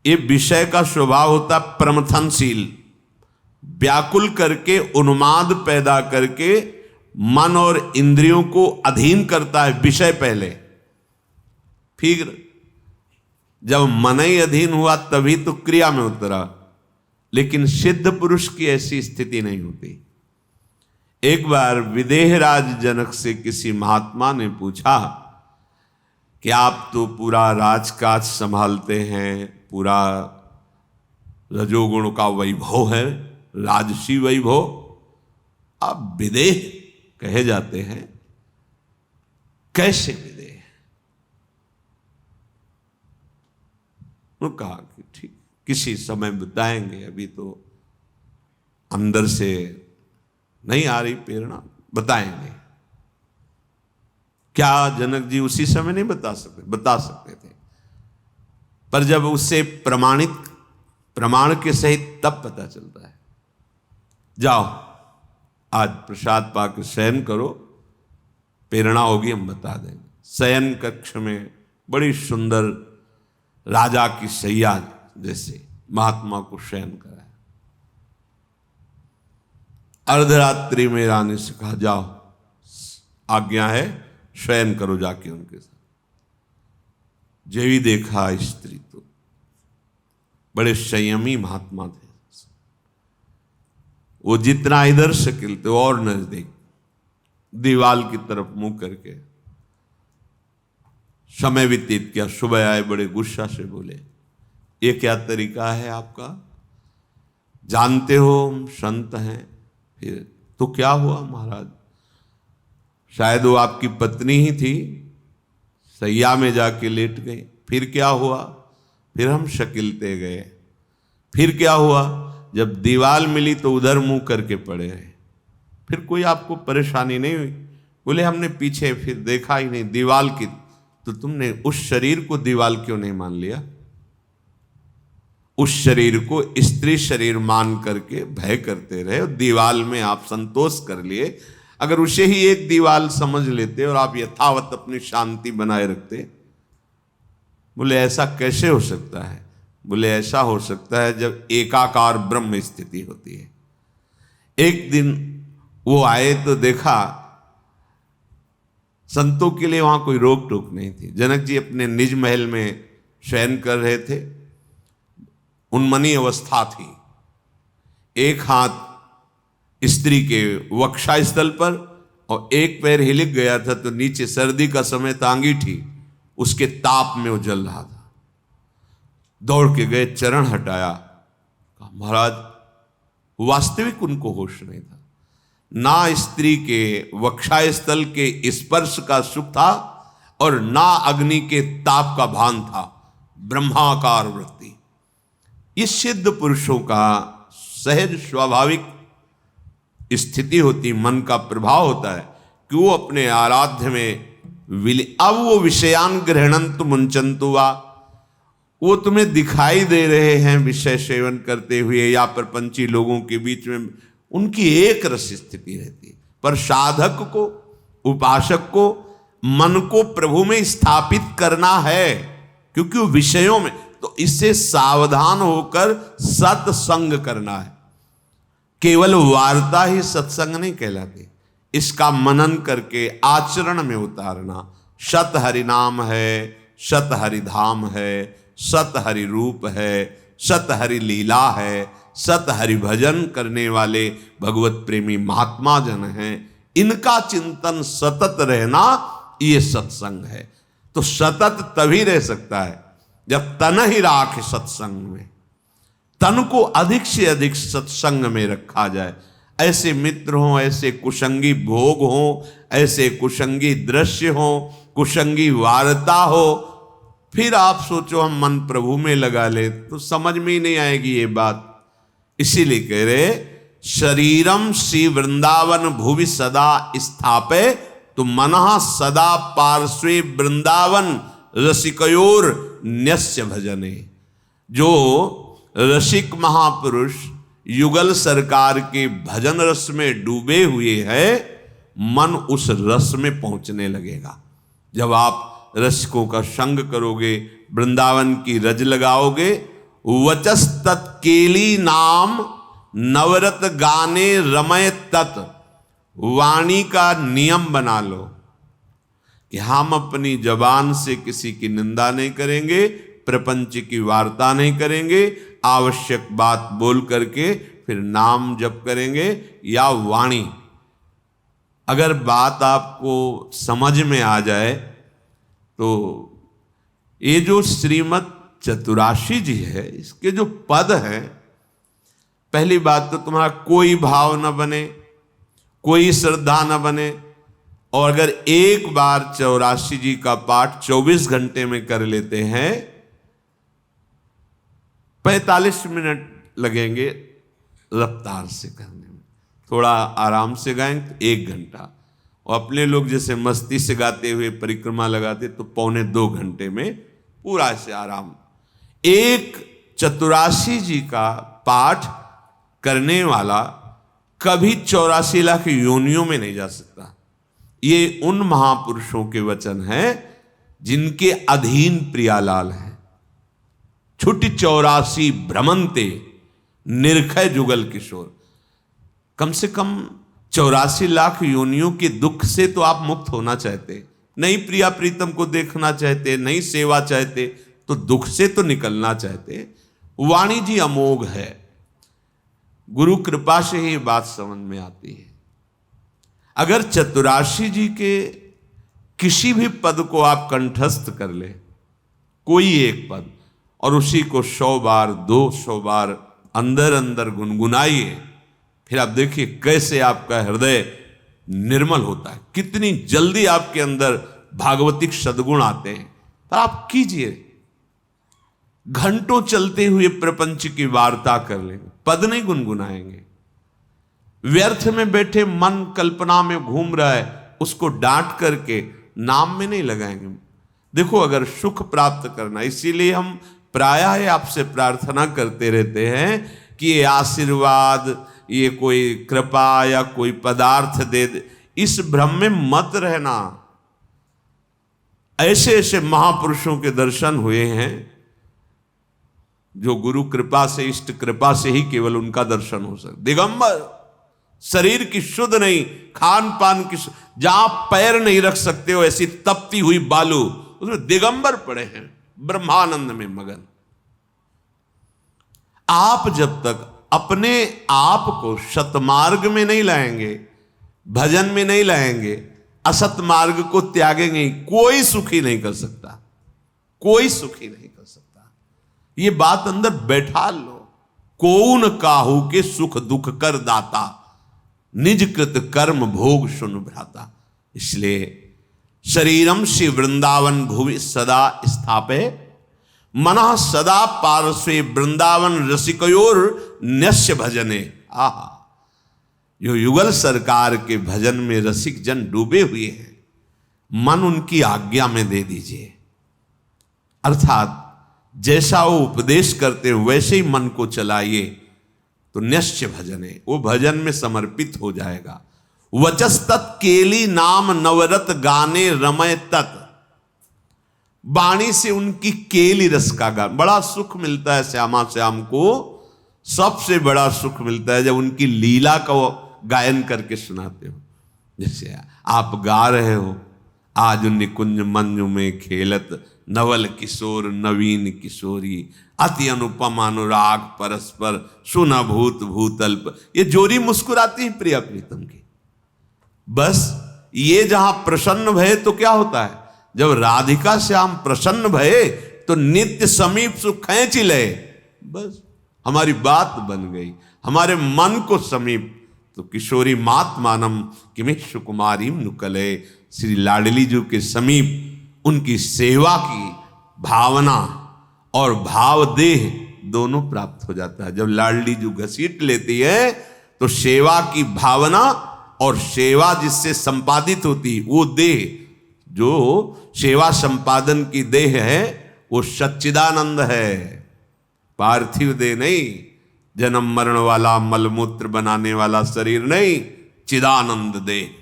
ये विषय का स्वभाव होता प्रमथनशील, व्याकुल करके, उन्माद पैदा करके मन और इंद्रियों को अधीन करता है। विषय पहले, फिर जब मन ही अधीन हुआ तभी तो क्रिया में उतरा। लेकिन सिद्ध पुरुष की ऐसी स्थिति नहीं होती। एक बार विदेहराज जनक से किसी महात्मा ने पूछा कि आप तो पूरा राजकाज संभालते हैं, पूरा रजोगुण का वैभव है, राजसी वैभव, आप विदेह कहे जाते हैं, कैसे विदेह? उन्होंने कहा कि ठीक, किसी समय बताएंगे, अभी तो अंदर से नहीं आ रही प्रेरणा, बताएंगे। क्या जनक जी उसी समय नहीं बता सकते? बता सकते थे, पर जब उससे प्रमाणित प्रमाण के सहित तब पता चलता है। जाओ आज प्रसाद पाकर शयन करो, प्रेरणा होगी हम बता देंगे। शयन कक्ष में बड़ी सुंदर राजा की सैया जैसे महात्मा को शयन कराया। अर्धरात्रि में रानी से कहा जाओ आज्ञा है शयन करो जाके उनके साथ। जेवी देखा स्त्री तो बड़े संयमी महात्मा थे। वो जितना इधर शकील थे और नजदीक दीवाल की तरफ मुंह करके समय व्यतीत किया। सुबह आए बड़े गुस्सा से बोले, ये क्या तरीका है आपका? जानते हो हम संत हैं। फिर तो क्या हुआ महाराज? शायद वो आपकी पत्नी ही थी, सैया में जाके लेट गई। फिर क्या हुआ? फिर हम शकीलते गए। फिर क्या हुआ? जब दीवाल मिली तो उधर मुंह करके पड़े रहे। फिर कोई आपको परेशानी नहीं हुई? बोले हमने पीछे फिर देखा ही नहीं दीवाल की। तो तुमने उस शरीर को दीवाल क्यों नहीं मान लिया? उस शरीर को स्त्री शरीर मान करके भय करते रहे और दीवाल में आप संतोष कर लिए। अगर उसे ही एक दीवाल समझ लेते और आप यथावत अपनी शांति बनाए रखते। बोले ऐसा कैसे हो सकता है? बोले ऐसा हो सकता है जब एकाकार ब्रह्म स्थिति होती है। एक दिन वो आए तो देखा संतों के लिए वहां कोई रोक टोक नहीं थी। जनक जी अपने निज महल में शयन कर रहे थे, उन्मनी अवस्था थी। एक हाथ स्त्री के वक्षा स्थल पर और एक पैर हिलक गया था तो नीचे सर्दी का समय था, अंगीठी उसके ताप में वो जल रहा था। दौड़ के गए, चरण हटाया, कहा महाराज वास्तविक उनको होश नहीं था। ना स्त्री के वक्षा स्थल के स्पर्श का सुख था और ना अग्नि के ताप का भान था। ब्रह्माकार वृत्ति ये सिद्ध पुरुषों का सहज स्वाभाविक स्थिति होती, मन का प्रभाव होता है कि वो अपने आराध्य में अब वो विषयान ग्रहणंतु मुंचंतु वा, वो तुम्हें दिखाई दे रहे हैं विषय सेवन करते हुए या प्रपंची लोगों के बीच में, उनकी एक रस स्थिति रहती है। पर साधक को, उपासक को मन को प्रभु में स्थापित करना है, क्योंकि वो विषयों में, तो इससे सावधान होकर सत्संग करना है। केवल वार्ता ही सत्संग नहीं कहलाती, इसका मनन करके आचरण में उतारना। सत हरि नाम है, सत हरि धाम है, सत हरि रूप है, सत हरि लीला है, सत हरि भजन करने वाले भगवत प्रेमी महात्मा जन हैं। इनका चिंतन सतत रहना ये सत्संग है। तो सतत तभी रह सकता है जब तन ही राख सत्संग में, तन को अधिक से अधिक सत्संग में रखा जाए। ऐसे मित्र हों, ऐसे कुसंगी भोग हों, ऐसे कुसंगी दृश्य हों, कुसंगी वार्ता हो, फिर आप सोचो हम मन प्रभु में लगा ले तो समझ में ही नहीं आएगी ये बात। इसीलिए कह रहे शरीरम श्री वृंदावन भुवि सदा स्थापे तो मनः सदा पार्श्वे वृंदावन रसिकयोर न्यस्य भजने। जो रसिक महापुरुष युगल सरकार के भजन रस में डूबे हुए हैं, मन उस रस में पहुंचने लगेगा। जब आप रसिकों का संग करोगे, वृंदावन की रज लगाओगे, वचस तत्केली नाम नवरत गाने रमय तत्, वाणी का नियम बना लो कि हम अपनी जबान से किसी की निंदा नहीं करेंगे, प्रपंच की वार्ता नहीं करेंगे, आवश्यक बात बोल करके फिर नाम जप करेंगे या वाणी। अगर बात आपको समझ में आ जाए तो ये जो श्रीमद् चतुराशी जी है, इसके जो पद हैं, पहली बात तो तुम्हारा कोई भाव न बने, कोई श्रद्धा न बने। और अगर एक बार 84 जी का पाठ 24 घंटे में कर लेते हैं, 45 मिनट लगेंगे रफ्तार से करने में, थोड़ा आराम से गाएंगे तो 1 घंटा, और अपने लोग जैसे मस्ती से गाते हुए परिक्रमा लगाते तो 1.25 घंटे में पूरा ऐसे आराम। एक चतुरासी जी का पाठ करने वाला कभी 84 लाख योनियों में नहीं जा सकता। ये उन महापुरुषों के वचन हैं जिनके अधीन प्रियालाल है। छुट्टी 84 भ्रमंते निर्खय जुगल किशोर। कम से कम 84 लाख योनियों के दुख से तो आप मुक्त होना चाहते, नहीं प्रिया प्रीतम को देखना चाहते, नहीं सेवा चाहते, तो दुख से तो निकलना चाहते। वाणी जी अमोघ है, गुरु कृपा से ही बात समझ में आती है। अगर चतुराशी जी के किसी भी पद को आप कंठस्थ कर ले, कोई एक पद, और उसी को 100 बार 200 बार अंदर अंदर गुनगुनाइए, फिर आप देखिए कैसे आपका हृदय निर्मल होता है, कितनी जल्दी आपके अंदर भागवतिक सद्गुण आते हैं। पर आप कीजिए, घंटों चलते हुए प्रपंच की वार्ता कर लेंगे, पद नहीं गुनगुनाएंगे। व्यर्थ में बैठे मन कल्पना में घूम रहा है, उसको डांट करके नाम में नहीं लगाएंगे। देखो, अगर सुख प्राप्त करना, इसीलिए हम प्रायः आपसे प्रार्थना करते रहते हैं कि ये आशीर्वाद, ये कोई कृपा या कोई पदार्थ दे दे, इस भ्रम में मत रहना। ऐसे ऐसे महापुरुषों के दर्शन हुए हैं जो गुरु कृपा से, इष्ट कृपा से ही केवल उनका दर्शन हो सकता। दिगंबर, शरीर की शुद्ध नहीं, खान पान की, जहां पैर नहीं रख सकते हो ऐसी तपती हुई बालू, उसमें दिगंबर पड़े हैं, ब्रह्मानंद में मगन। आप जब तक अपने आप को सतमार्ग में नहीं लाएंगे, भजन में नहीं लाएंगे, असत मार्ग को त्यागेंगे, कोई सुखी नहीं कर सकता, कोई सुखी नहीं कर सकता। ये बात अंदर बैठा लो। कौन काहू के सुख दुख कर दाता, निज कृत कर्म भोग सुन भ्राता। इसलिए शरीरम श्री वृंदावन भुवि सदा स्थापे, मनः सदा पार्श्वे वृंदावन रसिकयोर न्यस्य भजने। आहा, जो युगल सरकार के भजन में रसिक जन डूबे हुए हैं, मन उनकी आज्ञा में दे दीजिए। अर्थात जैसा वो उपदेश करते हैं वैसे ही मन को चलाइए, तो न्यस्य भजने, वो भजन में समर्पित हो जाएगा। वचस्तत् केली नाम नवरत गाने रमय तत्। वाणी से उनकी केली रस का गान, बड़ा सुख मिलता है श्यामा श्याम को। सबसे बड़ा सुख मिलता है जब उनकी लीला का गायन करके सुनाते हो। जैसे आप गा रहे हो, आज निकुंज मंजू में खेलत नवल किशोर नवीन किशोरी, अति अनुपम अनुराग परस्पर सुना भूत भूतल्प। ये जोरी मुस्कुराती है प्रिया प्रीतम की। बस ये जहां प्रसन्न भये तो क्या होता है, जब राधिका श्याम प्रसन्न भये तो नित्य समीप सुख खींच ले। बस हमारी बात बन गई, हमारे मन को समीप। तो किशोरी मात मानम किमिश कुमारी नुकले, श्री लाडली जी के समीप उनकी सेवा की भावना और भाव देह दोनों प्राप्त हो जाता है। जब लाडली जी घसीट लेती है तो सेवा की भावना और सेवा जिससे संपादित होती, वो देह, जो सेवा संपादन की देह है, वो सच्चिदानंद है, पार्थिव देह नहीं, जन्म मरण वाला मलमूत्र बनाने वाला शरीर नहीं, चिदानंद देह।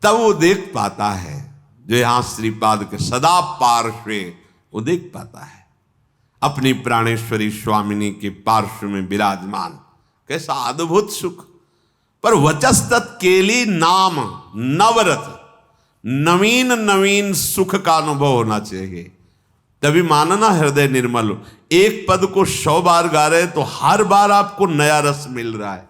तब वो देख पाता है, जो यहां श्रीपाद के सदा पार्श्वे, वो देख पाता है अपनी प्राणेश्वरी स्वामिनी के पार्श्व में विराजमान। कैसा अद्भुत सुख। पर वचस्तत् केली नाम नवरत, नवीन नवीन सुख का अनुभव होना चाहिए, तभी मानना हृदय निर्मल हो। एक पद को 100 बार गा रहे तो हर बार आपको नया रस मिल रहा है।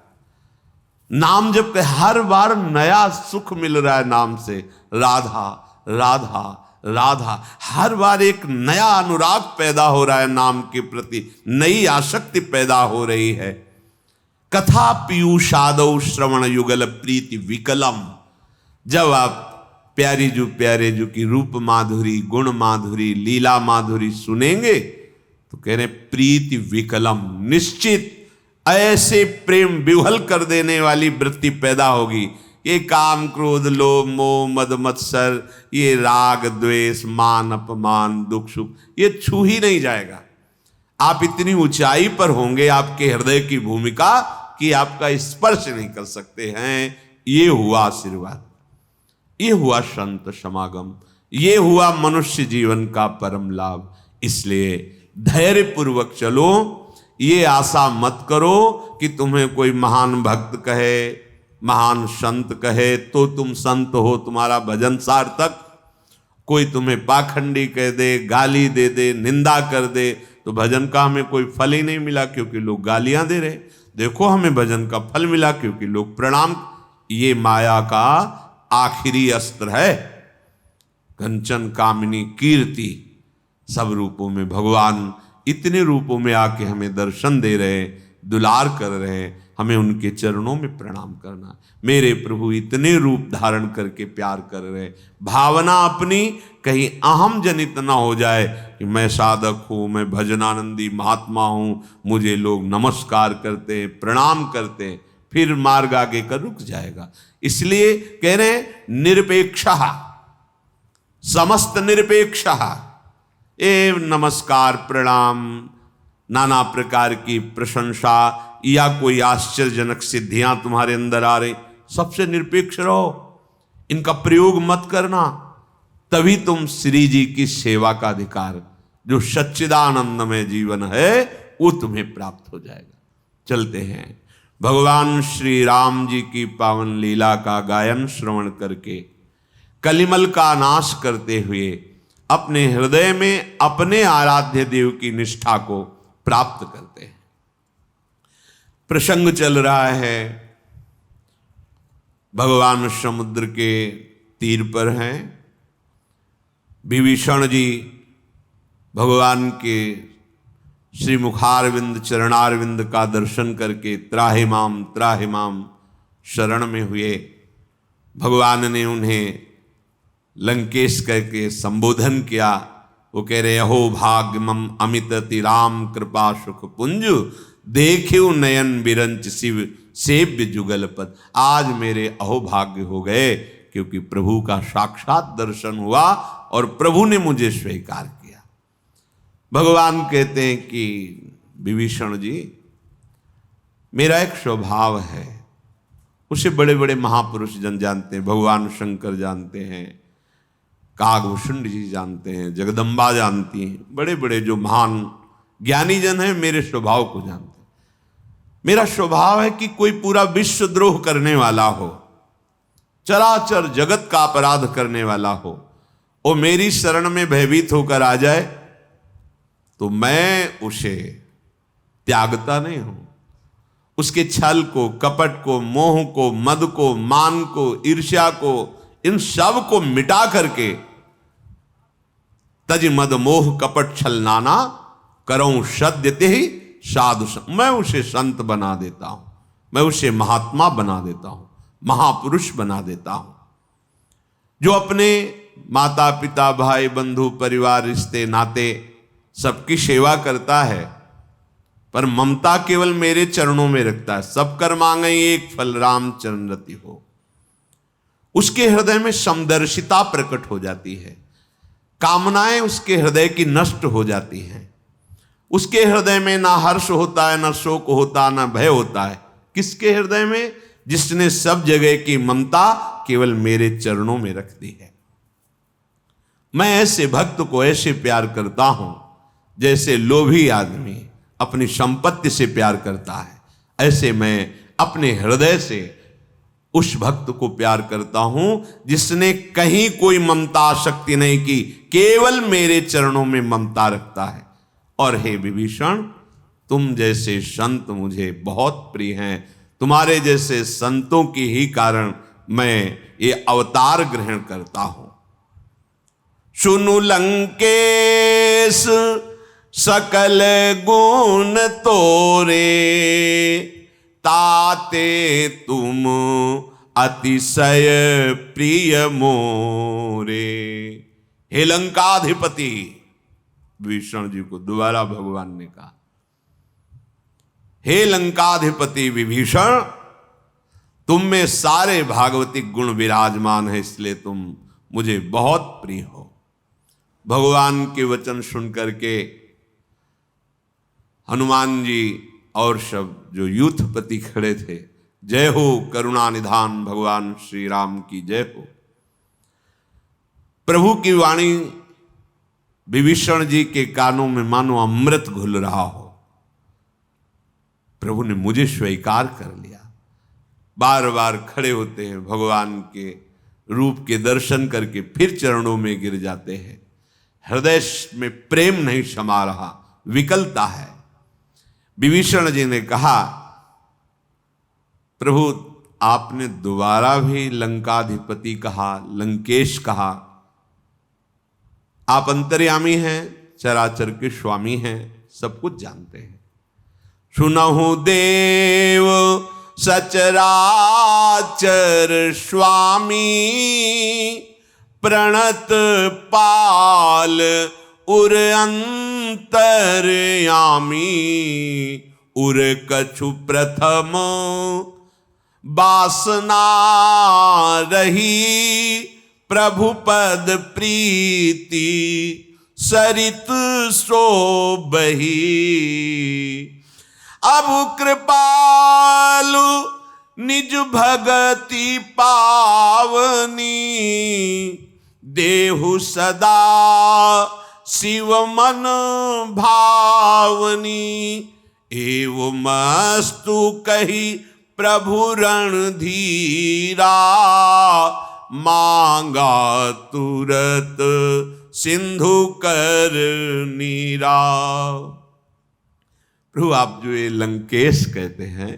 नाम जब के हर बार नया सुख मिल रहा है नाम से। राधा राधा राधा, हर बार एक नया अनुराग पैदा हो रहा है नाम के प्रति, नई आसक्ति पैदा हो रही है। कथा पीयूषादौ श्रवण युगल प्रीति विकलम। जब आप प्यारे जू की रूप माधुरी, गुण माधुरी, लीला माधुरी सुनेंगे तो कह रहे प्रीति विकलम, निश्चित ऐसे प्रेम विह्वल कर देने वाली वृत्ति पैदा होगी। ये काम क्रोध लोभ मोह मद मत्सर, ये राग द्वेष मान अपमान दुख सुख, ये छू ही नहीं जाएगा। आप इतनी ऊंचाई पर होंगे, आपके हृदय की भूमिका, कि आपका स्पर्श नहीं कर सकते हैं। ये हुआ आशीर्वाद, ये हुआ संत समागम, ये हुआ मनुष्य जीवन का परम लाभ। इसलिए धैर्य पूर्वक चलो। ये आशा मत करो कि तुम्हें कोई महान भक्त कहे, महान संत कहे तो तुम संत हो, तुम्हारा भजन सार्थक। कोई तुम्हें पाखंडी कह दे, गाली दे दे, निंदा कर दे, तो भजन का हमें कोई फल ही नहीं मिला, क्योंकि लोग गालियां दे रहे। देखो हमें भजन का फल मिला क्योंकि लोग प्रणाम। ये माया का आखिरी अस्त्र है। कंचन कामिनी कीर्ति, सब रूपों में भगवान इतने रूपों में आके हमें दर्शन दे रहे, दुलार कर रहे, हमें उनके चरणों में प्रणाम करना। मेरे प्रभु इतने रूप धारण करके प्यार कर रहे, भावना अपनी कहीं अहम जनित ना हो जाए कि मैं साधक हूं, मैं भजनानंदी महात्मा हूं, मुझे लोग नमस्कार करते, प्रणाम करते, फिर मार्ग आगे का रुक जाएगा। इसलिए कह रहे हैं निरपेक्षः, समस्त निरपेक्षः। ए नमस्कार प्रणाम, नाना प्रकार की प्रशंसा या कोई आश्चर्यजनक सिद्धियां तुम्हारे अंदर आ रही, सबसे निरपेक्ष रहो, इनका प्रयोग मत करना। तभी तुम श्री जी की सेवा का अधिकार, जो सच्चिदानंदमय जीवन है, वो तुम्हें प्राप्त हो जाएगा। चलते हैं भगवान श्री राम जी की पावन लीला का गायन श्रवण करके कलिमल का नाश करते हुए अपने हृदय में अपने आराध्य देव की निष्ठा को प्राप्त करते हैं। प्रसंग चल रहा है, भगवान समुद्र के तीर पर हैं। विभीषण जी भगवान के श्री मुखारविंद चरणारविंद का दर्शन करके त्राहि माम शरण में हुए। भगवान ने उन्हें लंकेश करके संबोधन किया। वो कह रहे, अहो भाग्य मम अमित तिराम कृपा सुख पुंज, देखियो नयन बिरंच शिव सेव्य जुगल पद। आज मेरे अहोभाग्य हो गए, क्योंकि प्रभु का साक्षात दर्शन हुआ और प्रभु ने मुझे स्वीकार किया। भगवान कहते हैं कि विभीषण जी, मेरा एक स्वभाव है, उसे बड़े बड़े महापुरुष जन जानते हैं, भगवान शंकर जानते हैं, कागभूषण जी जानते हैं, जगदम्बा जानती हैं, बड़े बड़े जो महान ज्ञानी जन हैं मेरे स्वभाव को जानते हैं। मेरा स्वभाव है कि कोई पूरा विश्व द्रोह करने वाला हो, चराचर जगत का अपराध करने वाला हो, वो मेरी शरण में भयभीत होकर आ जाए तो मैं उसे त्यागता नहीं हूं। उसके छल को, कपट को, मोह को, मद को, मान को, ईर्ष्या को, इन सब को मिटा करके तज मद मोह कपट छल नाना करऊं सद्यते ही साधु, मैं उसे संत बना देता हूं, मैं उसे महात्मा बना देता हूं, महापुरुष बना देता हूं। जो अपने माता पिता भाई बंधु परिवार रिश्ते नाते सबकी सेवा करता है, पर ममता केवल मेरे चरणों में रखता है, सब कर मांगे एक फल राम चरण रति हो, उसके हृदय में समदर्शिता प्रकट हो जाती है। कामनाएं उसके हृदय की नष्ट हो जाती हैं। उसके हृदय में ना हर्ष होता है, ना शोक होता, ना भय होता है। किसके हृदय में? जिसने सब जगह की ममता केवल मेरे चरणों में रख दी है। मैं ऐसे भक्त को ऐसे प्यार करता हूं जैसे लोभी आदमी अपनी संपत्ति से प्यार करता है, ऐसे मैं अपने हृदय से उस भक्त को प्यार करता हूं जिसने कहीं कोई ममता आसक्ति नहीं की, केवल मेरे चरणों में ममता रखता है। और हे विभीषण, तुम जैसे संत मुझे बहुत प्रिय हैं, तुम्हारे जैसे संतों की ही कारण मैं ये अवतार ग्रहण करता हूं। सुनु लंकेश सकल गुण तोरे, ताते तुम अतिशय प्रिय मोरे। हे लंकाधिपति, विभीषण जी को दोबारा भगवान ने कहा, हे लंकाधिपति विभीषण, तुम में सारे भागवतिक गुण विराजमान है, इसलिए तुम मुझे बहुत प्रिय हो। भगवान के वचन सुन करके हनुमान जी और सब जो यूथपति खड़े थे, जय हो करुणा निधान भगवान श्री राम की जय हो। प्रभु की वाणी विभीषण जी के कानों में मानो अमृत घुल रहा हो। प्रभु ने मुझे स्वीकार कर लिया। बार बार खड़े होते हैं, भगवान के रूप के दर्शन करके फिर चरणों में गिर जाते हैं। हृदय में प्रेम नहीं समा रहा, विकलता है। विभीषण जी ने कहा, प्रभु आपने दोबारा भी लंकाधिपति कहा, लंकेश कहा। आप अंतर्यामी हैं, चराचर के स्वामी हैं, सब कुछ जानते हैं। सुनहु देव सचराचर स्वामी, प्रणत पाल उर अंतर्यामी। उर कछु प्रथम वासना रही, प्रभु पद प्रीति सरित शोभहि। अब कृपालु निज भगति पावनी, देहु सदा शिव मन भावनी। एवं मस्तु कही प्रभु रणधीरा, मांगा तुरत सिंधु कर नीरा। प्रभु आप जो ये लंकेश कहते हैं,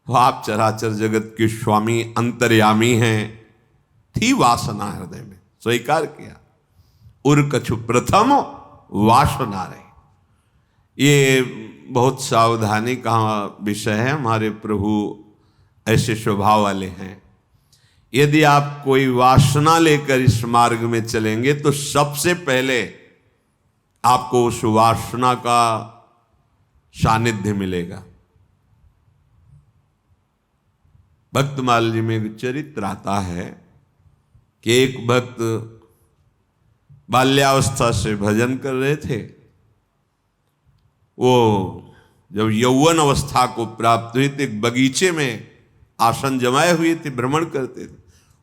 वो आप चराचर जगत के स्वामी अंतर्यामी हैं। थी वासना हृदय में, स्वीकार किया। उर कछु प्रथम वासना रही। ये बहुत सावधानी का विषय है। हमारे प्रभु ऐसे स्वभाव वाले हैं। यदि आप कोई वासना लेकर इस मार्ग में चलेंगे तो सबसे पहले आपको उस वासना का सानिध्य मिलेगा। भक्तमाल जी में एक चरित्र आता है कि एक भक्त बाल्यावस्था से भजन कर रहे थे। वो जब यौवन अवस्था को प्राप्त हुई तो एक बगीचे में आसन जमाए हुए थे, भ्रमण करते थे।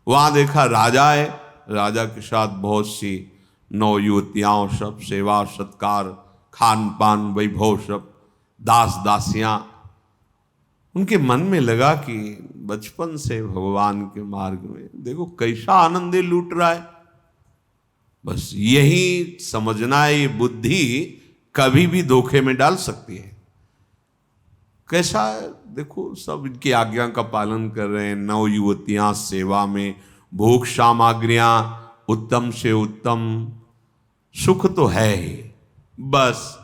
वहां देखा राजा है, राजा के साथ बहुत सी नौ युवतियां, सब सेवा सत्कार खान पान वैभव, सब दास दासियां। उनके मन में लगा कि बचपन से भगवान के मार्ग में देखो कैसा आनंद लूट रहा है। बस यही समझना है, ये बुद्धि कभी भी धोखे में डाल सकती है। कैसा देखो, सब इनकी आज्ञा का पालन कर रहे हैं। नौ युवतियां सेवा में, भोग सामग्रियां उत्तम से उत्तम, सुख तो है ही। बस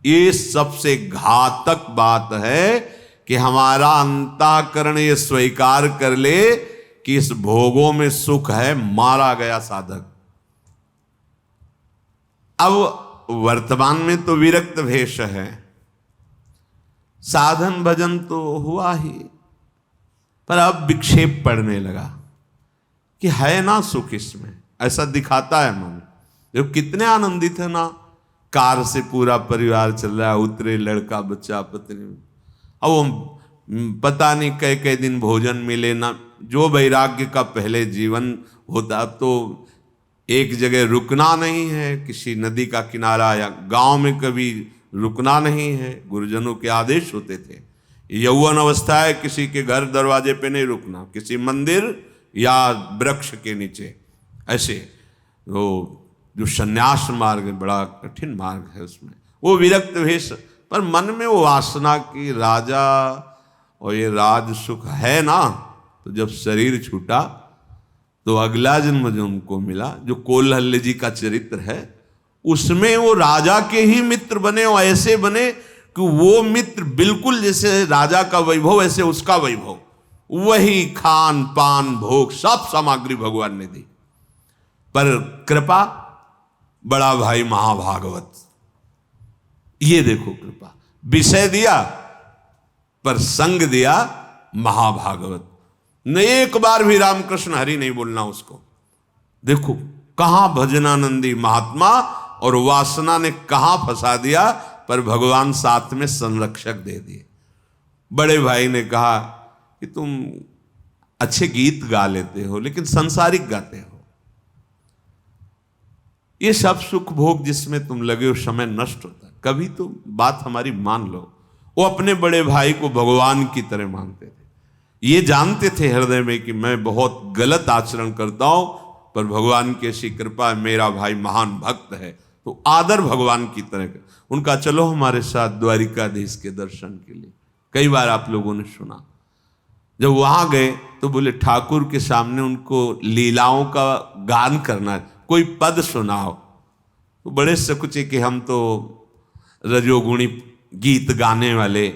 ये सबसे घातक बात है कि हमारा अंतःकरण ये स्वीकार कर ले कि इस भोगों में सुख है। मारा गया साधक। अब वर्तमान में तो विरक्त भेष है, साधन भजन तो हुआ ही, पर अब विक्षेप पड़ने लगा कि है ना सुख इसमें, ऐसा दिखाता है मन। जो कितने आनंदित है ना, कार से पूरा परिवार चल रहा है, उतरे लड़का बच्चा पत्नी। अब वो पता नहीं कई दिन भोजन मिले ना। जो वैराग्य का पहले जीवन होता, अब तो एक जगह रुकना नहीं है, किसी नदी का किनारा या गांव में कभी रुकना नहीं है। गुरुजनों के आदेश होते थे। यौवन अवस्था है, किसी के घर दरवाजे पे नहीं रुकना, किसी मंदिर या वृक्ष के नीचे। ऐसे वो जो संन्यास मार्ग है, बड़ा कठिन मार्ग है, उसमें वो विरक्त भेष। पर मन में वो वासना की राजा और ये राज सुख है ना। तो जब शरीर छूटा तो अगला जन्म जो उनको मिला, जो कोल्हल्य जी का चरित्र है, उसमें वो राजा के ही मित्र बने। और ऐसे बने कि वो मित्र बिल्कुल जैसे राजा का वैभव ऐसे उसका वैभव, वही खान पान भोग सब सामग्री भगवान ने दी। पर कृपा बड़ा भाई महाभागवत, ये देखो कृपा, विषय दिया पर संग दिया महाभागवत। न एक बार भी रामकृष्ण हरि नहीं बोलना उसको। देखो कहां भजनानंदी महात्मा और वासना ने कहां फंसा दिया। पर भगवान साथ में संरक्षक दे दिए। बड़े भाई ने कहा कि तुम अच्छे गीत गा लेते हो लेकिन संसारिक गाते हो, ये सब सुख भोग जिसमें तुम लगे हो समय नष्ट होता है, कभी तो बात हमारी मान लो। वो अपने बड़े भाई को भगवान की तरह मानते थे, ये जानते थे हृदय में कि मैं बहुत गलत आचरण करता हूं, पर भगवान की ऐसी कृपा है, मेरा भाई महान भक्त है, तो आदर भगवान की तरह। उनका चलो हमारे साथ द्वारिकाधीश के दर्शन के लिए। कई बार आप लोगों ने सुना, जब वहां गए तो बोले ठाकुर के सामने उनको लीलाओं का गान करना है, कोई पद सुनाओ। तो बड़े सकुचे कि हम तो रजोगुणी गीत गाने वाले,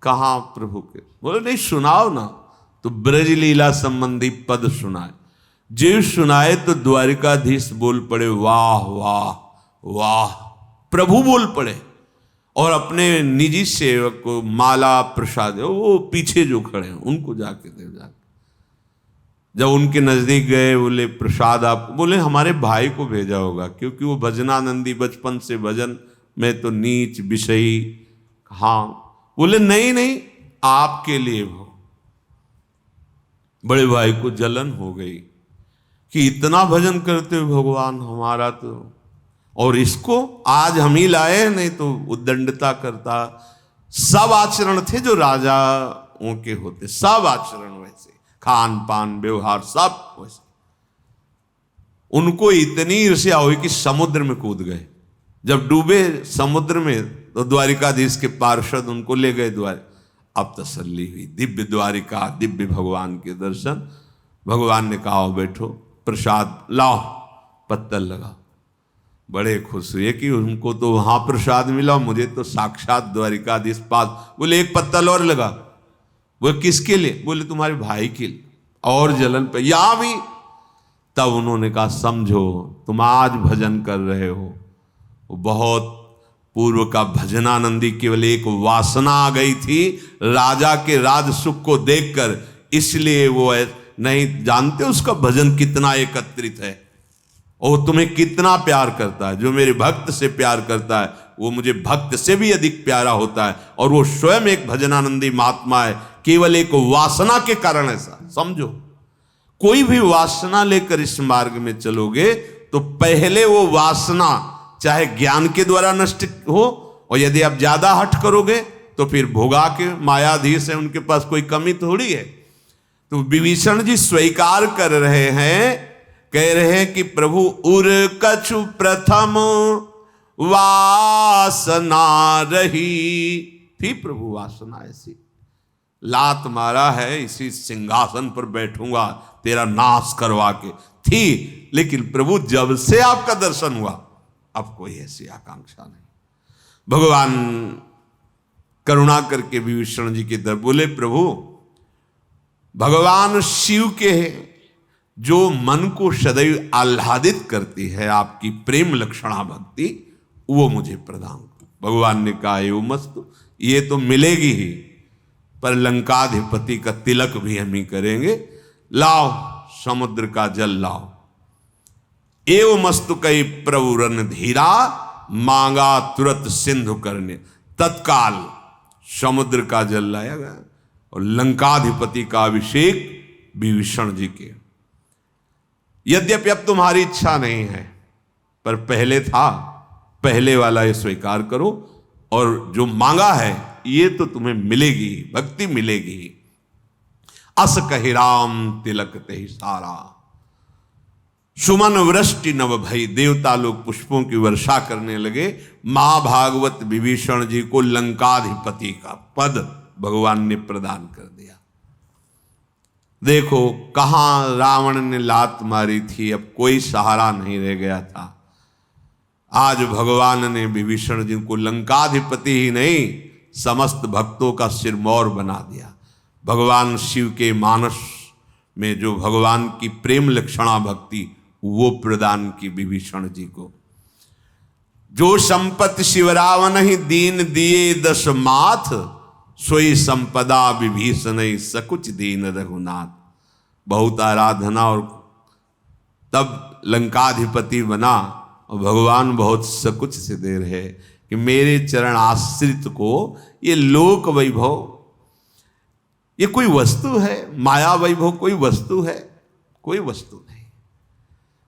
कहाँ प्रभु के। बोले नहीं सुनाओ ना। तो ब्रज लीला संबंधी पद सुनाए। जीव सुनाए तो द्वारिकाधीश बोल पड़े वाह वाह वाह, प्रभु बोल पड़े। और अपने निजी सेवक को माला प्रसाद, वो पीछे जो खड़े हैं उनको जाके दे। जाके जब उनके नजदीक गए बोले प्रसाद आप, बोले हमारे भाई को भेजा होगा, क्योंकि वो भजनानंदी बचपन से भजन में तो नीच विषयी। हाँ, बोले नहीं नहीं आपके लिए हो। बड़े भाई को जलन हो गई कि इतना भजन करते हो भगवान हमारा तो, और इसको आज हम ही लाए, नहीं तो उद्दंडता करता। सब आचरण थे जो राजाओं के होते, सब आचरण वैसे, खान पान व्यवहार सब वैसे। उनको इतनी ईर्ष्या हुई कि समुद्र में कूद गए। जब डूबे समुद्र में तो द्वारिकाधीश के पार्षद उनको ले गए द्वार। अब तसल्ली हुई, दिव्य द्वारिका, दिव्य भगवान के दर्शन। भगवान ने कहा बैठो, प्रसाद लाओ, पत्तल लगाओ। बड़े खुश हुए कि उनको तो वहां प्रसाद मिला, मुझे तो साक्षात द्वारिकाधीश पास। बोले एक पत्तल और लगा। बोले किसके लिए? बोले तुम्हारे भाई के लिए। और जलन पे यहां भी। तब उन्होंने कहा समझो तुम आज भजन कर रहे हो, वो बहुत पूर्व का भजनानंदी, केवल एक वासना आ गई थी राजा के राज सुख को देखकर, इसलिए वो नहीं जानते उसका भजन कितना एकत्रित है और तुम्हें कितना प्यार करता है। जो मेरे भक्त से प्यार करता है वो मुझे भक्त से भी अधिक प्यारा होता है, और वो स्वयं एक भजनानंदी महात्मा है, केवल एक वासना के कारण ऐसा। समझो, कोई भी वासना लेकर इस मार्ग में चलोगे तो पहले वो वासना चाहे ज्ञान के द्वारा नष्ट हो, और यदि आप ज्यादा हट करोगे तो फिर भोगा के मायाधीश है, उनके पास कोई कमी थोड़ी है। तो विभीषण जी स्वीकार कर रहे हैं, कह रहे हैं कि प्रभु उर कछु प्रथम वासना रही थी। प्रभु वासना ऐसी, लात मारा है इसी सिंहासन पर बैठूंगा तेरा नाश करवा के, थी। लेकिन प्रभु जब से आपका दर्शन हुआ अब कोई ऐसी आकांक्षा नहीं। भगवान करुणा करके विभीषण जी के दर बोले प्रभु, भगवान शिव के जो मन को सदैव आह्लादित करती है आपकी प्रेम लक्षणा भक्ति, वो मुझे प्रदान करो। भगवान ने कहा एवं मस्तु, ये तो मिलेगी ही, पर लंकाधिपति का तिलक भी हम ही करेंगे। लाओ समुद्र का जल लाओ। एवं मस्तु कई प्रभु रन धीरा, मांगा तुरंत सिंधु करने। तत्काल समुद्र का जल लाया गया और लंकाधिपति का अभिषेक विभीषण जी के। यद्यपि अब तुम्हारी इच्छा नहीं है, पर पहले था, पहले वाला ये स्वीकार करो, और जो मांगा है ये तो तुम्हें मिलेगी, भक्ति मिलेगी। अस कहि राम तिलक ते सारा, सुमन वृष्टि नव भई। देवता लोग पुष्पों की वर्षा करने लगे। महाभागवत विभीषण जी को लंकाधिपति का पद भगवान ने प्रदान कर दिया। देखो कहां रावण ने लात मारी थी, अब कोई सहारा नहीं रह गया था। आज भगवान ने विभीषण जी को लंकाधिपति ही नहीं, समस्त भक्तों का सिरमौर बना दिया। भगवान शिव के मानस में जो भगवान की प्रेम लक्षणा भक्ति, वो प्रदान की विभीषण जी को। जो संपत्ति शिव रावण ही दीन दिए दस माथ, सोई संपदा विभीषण सकुच दीन रघुनाथ। बहुत आराधना और तब लंकाधिपति बना, और भगवान बहुत सकुच से दे रहे। कि मेरे चरण आश्रित को ये लोक वैभव ये कोई वस्तु है, माया वैभव कोई वस्तु है? कोई वस्तु नहीं।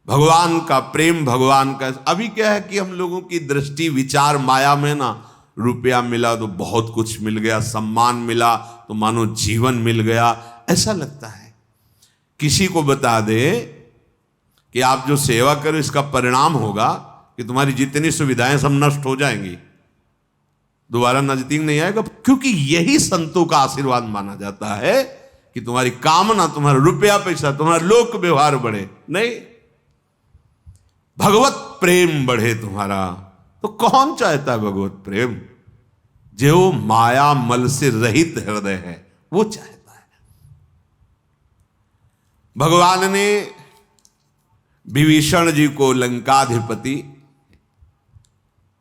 भगवान का प्रेम, भगवान का, अभी क्या है कि हम लोगों की दृष्टि विचार माया में ना, रुपया मिला तो बहुत कुछ मिल गया, सम्मान मिला तो मानो जीवन मिल गया, ऐसा लगता है। किसी को बता दे कि आप जो सेवा करो इसका परिणाम होगा कि तुम्हारी जितनी सुविधाएं सब नष्ट हो जाएंगी, दोबारा नजदीक नहीं आएगा, क्योंकि यही संतों का आशीर्वाद माना जाता है कि तुम्हारी कामना, तुम्हारा रुपया पैसा, तुम्हारा लोक व्यवहार बढ़े, नहीं भगवत प्रेम बढ़े तुम्हारा। तो कौन चाहता है भगवत प्रेम? जो माया मल से रहित हृदय है वो चाहता है। भगवान ने विभीषण जी को लंकाधिपति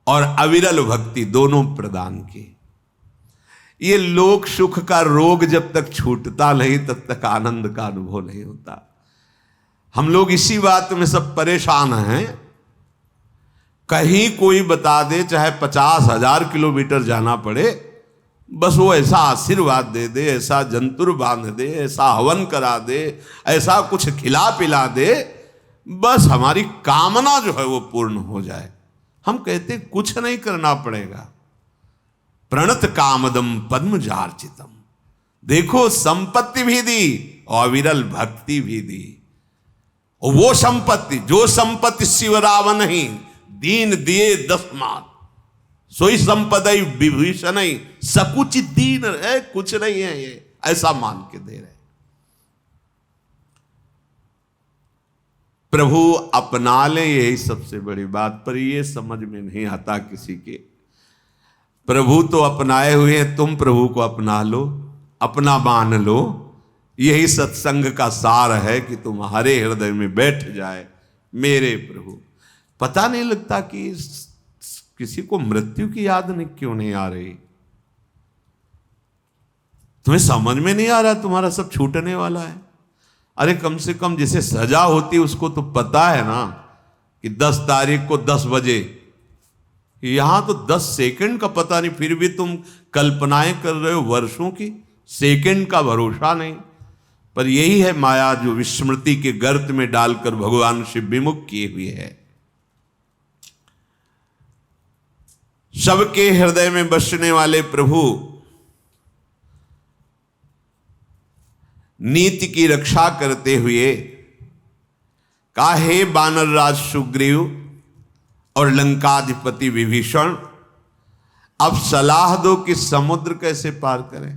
और अविरल भक्ति दोनों प्रदान की। ये लोक सुख का रोग जब तक छूटता नहीं तब तक आनंद का अनुभव नहीं होता। हम लोग इसी बात में सब परेशान हैं। कहीं कोई बता दे, चाहे 50,000 किलोमीटर जाना पड़े, बस वो ऐसा आशीर्वाद दे दे, ऐसा जंतुर बांध दे, ऐसा हवन करा दे, ऐसा कुछ खिला पिला दे, बस हमारी कामना जो है वो पूर्ण हो जाए। हम कहते कुछ नहीं करना पड़ेगा। प्रणत कामदम पद्मजार्चितम, देखो संपत्ति भी दी और विरल भक्ति भी दी। और वो संपत्ति, जो संपत्ति शिवराव नहीं दीन दिए 10 मान, सोई संपदई विभीषण सकुच दीन है, कुछ नहीं है ये, ऐसा मान के दे रहे। प्रभु अपना ले, यही सबसे बड़ी बात, पर ये समझ में नहीं आता किसी के। प्रभु तो अपनाए हुए हैं, तुम प्रभु को अपना लो, अपना मान लो। यही सत्संग का सार है कि तुम्हारे हृदय में बैठ जाए मेरे प्रभु। पता नहीं लगता कि किसी को मृत्यु की याद नहीं क्यों नहीं आ रही? तुम्हें समझ में नहीं आ रहा तुम्हारा सब छूटने वाला है? अरे कम से कम जिसे सजा होती उसको तो पता है ना कि 10 तारीख को 10 बजे। यहां तो 10 सेकंड का पता नहीं, फिर भी तुम कल्पनाएं कर रहे हो वर्षों की। सेकंड का भरोसा नहीं। पर यही है माया जो विस्मृति के गर्त में डालकर भगवान से विमुख किए हुए है। सबके हृदय में बसने वाले प्रभु नीति की रक्षा करते हुए कहा, हे वानरराज सुग्रीव और लंकाधिपति विभीषण, अब सलाह दो कि समुद्र कैसे पार करें।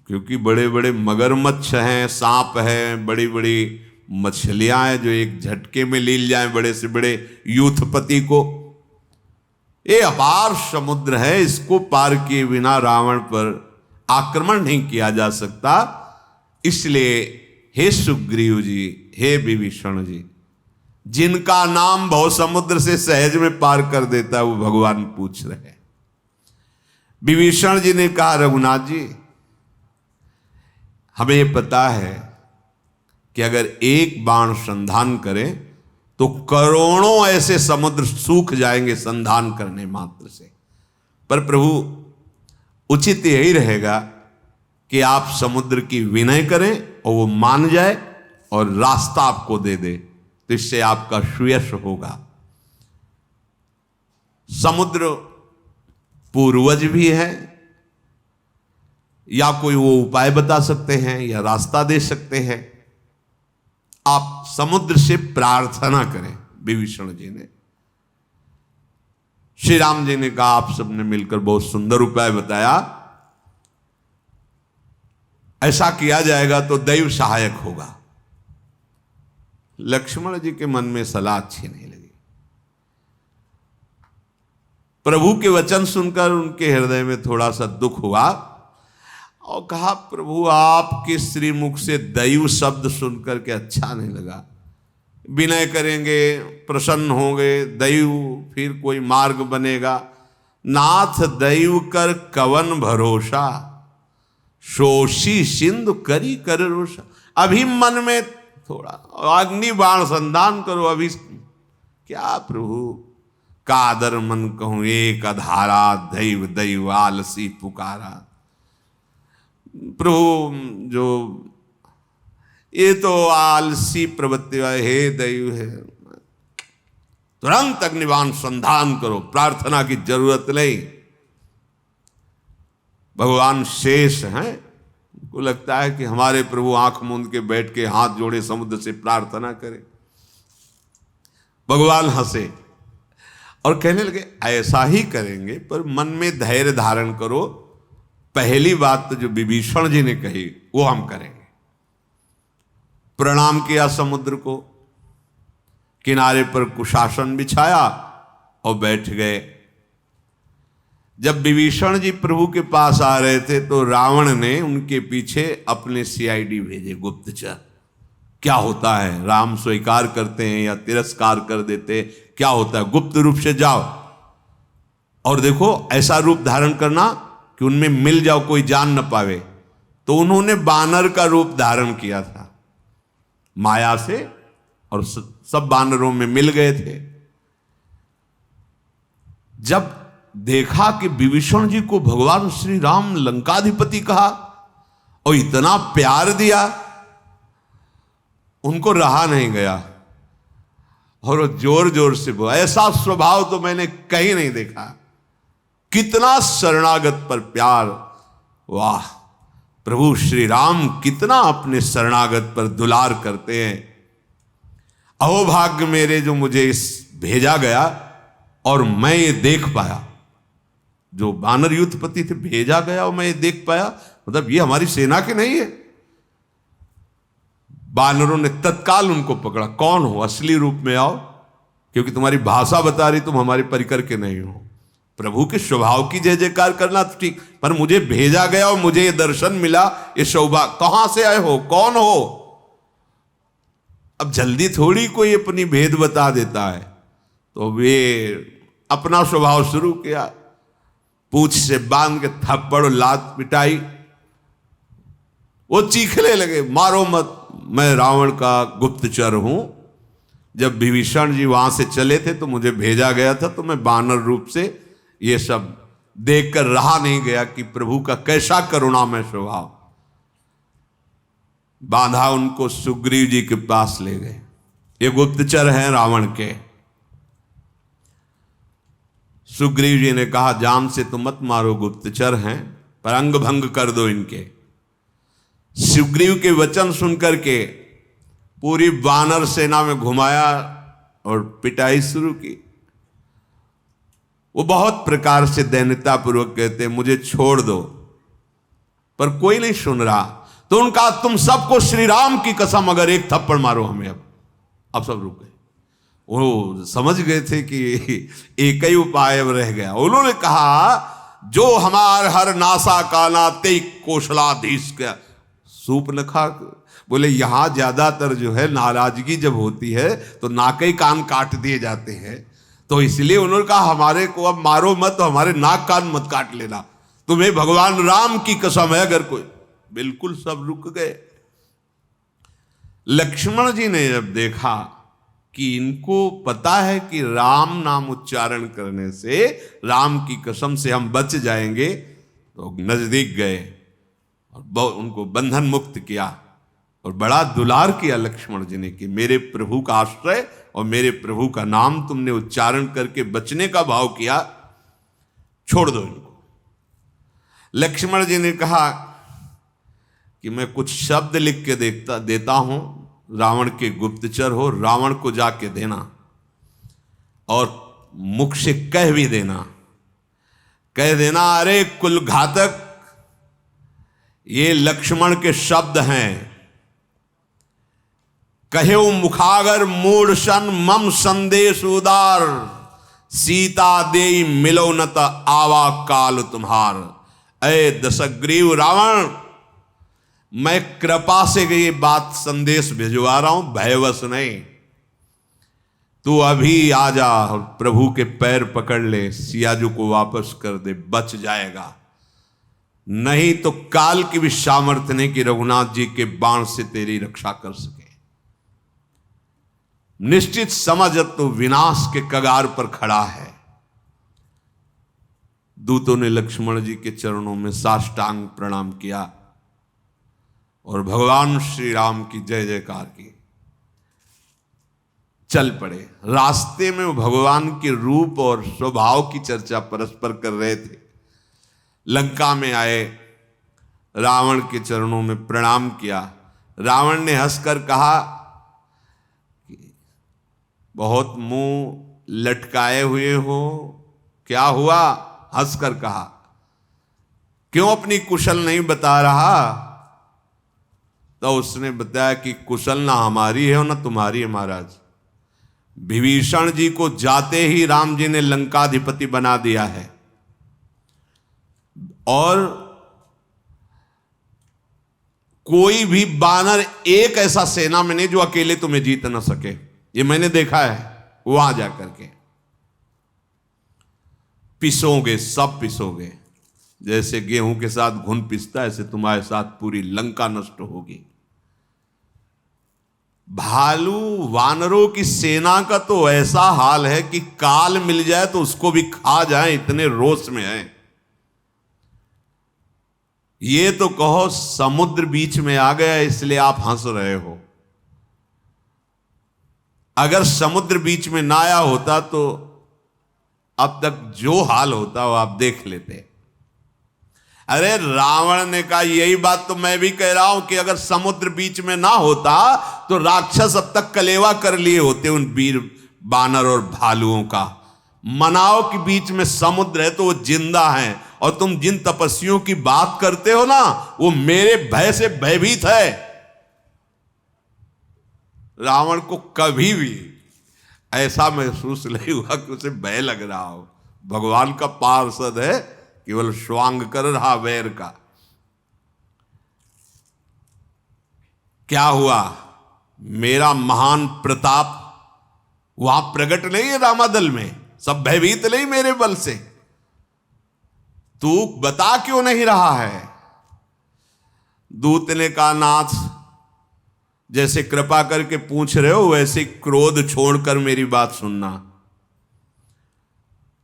क्योंकि बड़े बड़े मगरमच्छ हैं, सांप हैं, बड़ी बड़ी मछलियां हैं जो एक झटके में लील जाएं बड़े से बड़े यूथपति को। ये अपार समुद्र है, इसको पार किए बिना रावण पर आक्रमण नहीं किया जा सकता। इसलिए हे सुग्रीव जी, हे विभीषण जी, जिनका नाम भव समुद्र से सहज में पार कर देता है वो भगवान पूछ रहे हैं। विभीषण जी ने कहा, रघुनाथ जी, हमें ये पता है कि अगर एक बाण संधान करें तो करोड़ों ऐसे समुद्र सूख जाएंगे संधान करने मात्र से। पर प्रभु उचित यही रहेगा कि आप समुद्र की विनय करें और वो मान जाए और रास्ता आपको दे दे, तो इससे आपका सुयश होगा। समुद्र पूर्वज भी है, या कोई वो उपाय बता सकते हैं या रास्ता दे सकते हैं। आप समुद्र से प्रार्थना करें। विभीषण जी ने, श्री राम जी ने कहा, आप सबने मिलकर बहुत सुंदर उपाय बताया, ऐसा किया जाएगा तो दैव सहायक होगा। लक्ष्मण जी के मन में सलाह अच्छी नहीं लगी। प्रभु के वचन सुनकर उनके हृदय में थोड़ा सा दुख हुआ और कहा, प्रभु आपके श्रीमुख से दैव शब्द सुनकर के अच्छा नहीं लगा। विनय करेंगे, प्रसन्न होंगे, दैव फिर कोई मार्ग बनेगा। नाथ दैव कर कवन भरोसा, शोषी सिंधु करी कर रोषा। अभी मन में थोड़ा अग्नि बाण संधान करो। अभी क्या प्रभु, कादर मन कहूं एक अधारा, दैव दैव आलसी पुकारा। प्रभु जो ये तो आलसी प्रवृत्ति हे दैव है, तुरंत अग्निबाण संधान करो, प्रार्थना की जरूरत नहीं। भगवान शेष हैं, को लगता है कि हमारे प्रभु आंख मूंद के बैठ के हाथ जोड़े समुद्र से प्रार्थना करें। भगवान हंसे और कहने लगे ऐसा ही करेंगे, पर मन में धैर्य धारण करो। पहली बात तो जो विभीषण जी ने कही वो हम करेंगे। प्रणाम किया समुद्र को, किनारे पर कुशासन बिछाया और बैठ गए। जब विभीषण जी प्रभु के पास आ रहे थे तो रावण ने उनके पीछे अपने सीआईडी भेजे, गुप्तचर। क्या होता है, राम स्वीकार करते हैं या तिरस्कार कर देते, क्या होता है, गुप्त रूप से जाओ और देखो ऐसा रूप धारण करना कि उनमें मिल जाओ, कोई जान न पावे। तो उन्होंने बानर का रूप धारण किया था माया से, और सब बानरों में मिल गए थे। जब देखा कि विभीषण जी को भगवान श्री राम लंकाधिपति कहा और इतना प्यार दिया, उनको रहा नहीं गया और वो जोर जोर से बोला, ऐसा स्वभाव तो मैंने कहीं नहीं देखा। कितना शरणागत पर प्यार, वाह! प्रभु श्री राम कितना अपने शरणागत पर दुलार करते हैं। अहोभाग्य मेरे जो मुझे भेजा गया और मैं ये देख पाया, जो बानर युद्धपति थे भेजा गया और मैं ये देख पाया, मतलब ये हमारी सेना के नहीं है। बानरों ने तत्काल उनको पकड़ा, कौन हो, असली रूप में आओ, क्योंकि तुम्हारी भाषा बता रही तुम हमारे परिकर के नहीं हो। प्रभु के स्वभाव की जय जयकार करना तो ठीक, पर मुझे भेजा गया और मुझे ये दर्शन मिला, ये सौभाग्य, कहां से आए हो, कौन हो। अब जल्दी थोड़ी कोई अपनी भेद बता देता है। तो वे अपना स्वभाव शुरू किया, पूंछ से बांध के थप्पड़ लात पिटाई। वो चीखने लगे, मारो मत, मैं रावण का गुप्तचर हूं। जब विभीषण जी वहां से चले थे तो मुझे भेजा गया था, तो मैं बानर रूप से ये सब देखकर रहा नहीं गया कि प्रभु का कैसा करुणामय स्वभाव। बांधा, उनको सुग्रीव जी के पास ले गए। ये गुप्तचर हैं रावण के। सुग्रीव जी ने कहा, जान से तो मत मारो, गुप्तचर हैं, पर अंग भंग कर दो इनके। सुग्रीव के वचन सुनकर के पूरी वानर सेना में घुमाया और पिटाई शुरू की। वो बहुत प्रकार से दैन्यता पूर्वक कहते, मुझे छोड़ दो, पर कोई नहीं सुन रहा। तो उनका, तुम सबको श्री राम की कसम अगर एक थप्पड़ मारो हमें। अब सब रुक गए। वो समझ गए थे कि एक ही उपाय अब रह गया। उन्होंने कहा, जो हमार हर नासा काना ते कौशलाधीश का सूप न खा। बोले यहां ज्यादातर जो है नाराजगी जब होती है तो नाक ही कान काट दिए जाते हैं, तो इसलिए उन्होंने कहा हमारे को अब मारो मत, तो हमारे नाक कान मत काट लेना, तुम्हें भगवान राम की कसम है अगर कोई। बिल्कुल सब रुक गए। लक्ष्मण जी ने जब देखा कि इनको पता है कि राम नाम उच्चारण करने से, राम की कसम से हम बच जाएंगे, तो नजदीक गए और उनको बंधन मुक्त किया और बड़ा दुलार किया लक्ष्मण जी ने कि मेरे प्रभु का आश्रय और मेरे प्रभु का नाम तुमने उच्चारण करके बचने का भाव किया, छोड़ दो इनको। लक्ष्मण जी ने कहा कि मैं कुछ शब्द लिख के देता हूं, रावण के गुप्तचर हो, रावण को जाके देना और मुख से कह भी देना, कह देना, अरे कुल घातक, ये लक्ष्मण के शब्द हैं। कहे मुखागर मूढ़ मम संदेश उदार, सीता देई मिलो न त आवा काल तुम्हार। अय दशग्रीव रावण, मैं कृपा से ये बात संदेश भिजवा रहा हूं, भयवश नहीं। तू अभी आ जा और प्रभु के पैर पकड़ ले, सियाजू को वापस कर दे, बच जाएगा। नहीं तो काल की भी सामर्थ्य नहीं कि रघुनाथ जी के बाण से तेरी रक्षा कर सके। निश्चित समझ तो विनाश के कगार पर खड़ा है। दूतों ने लक्ष्मण जी के चरणों में साष्टांग प्रणाम किया और भगवान श्री राम की जय जयकार की। चल पड़े। रास्ते में वो भगवान के रूप और स्वभाव की चर्चा परस्पर कर रहे थे। लंका में आए, रावण के चरणों में प्रणाम किया। रावण ने हंसकर कहा कि बहुत मुंह लटकाए हुए हो, क्या हुआ? हंसकर कहा, क्यों अपनी कुशल नहीं बता रहा? तो उसने बताया कि कुशल ना हमारी है और ना तुम्हारी है महाराज। विभीषण जी को जाते ही राम जी ने लंकाधिपति बना दिया है और कोई भी बानर एक ऐसा सेना में नहीं जो अकेले तुम्हें जीत ना सके। ये मैंने देखा है वहां जाकर के। पिसोगे, सब पिसोगे। जैसे गेहूं के साथ घुन पिसता है, ऐसे तुम्हारे साथ पूरी लंका नष्ट होगी। भालू वानरों की सेना का तो ऐसा हाल है कि काल मिल जाए तो उसको भी खा जाए, इतने रोष में है। ये तो कहो समुद्र बीच में आ गया इसलिए आप हंस रहे हो। अगर समुद्र बीच में ना आया होता तो अब तक जो हाल होता वो आप देख लेते। अरे रावण ने कहा यही बात तो मैं भी कह रहा हूं कि अगर समुद्र बीच में ना होता तो राक्षस अब तक कलेवा कर लिए होते उन वीर बानर और भालुओं का। मनाओ के बीच में समुद्र है तो वो जिंदा है, और तुम जिन तपस्वियों की बात करते हो ना वो मेरे भय से भयभीत है। रावण को कभी भी ऐसा महसूस नहीं हुआ कि उसे भय लग रहा हो। भगवान का पार्षद है, केवल श्वांग कर रहा वैर का। क्या हुआ? मेरा महान प्रताप वहां प्रकट नहीं है रामादल में, सब भयभीत नहीं मेरे बल से। तू बता क्यों नहीं रहा है? दूत ने कहा नाथ, जैसे कृपा करके पूछ रहे हो वैसे क्रोध छोड़कर मेरी बात सुनना।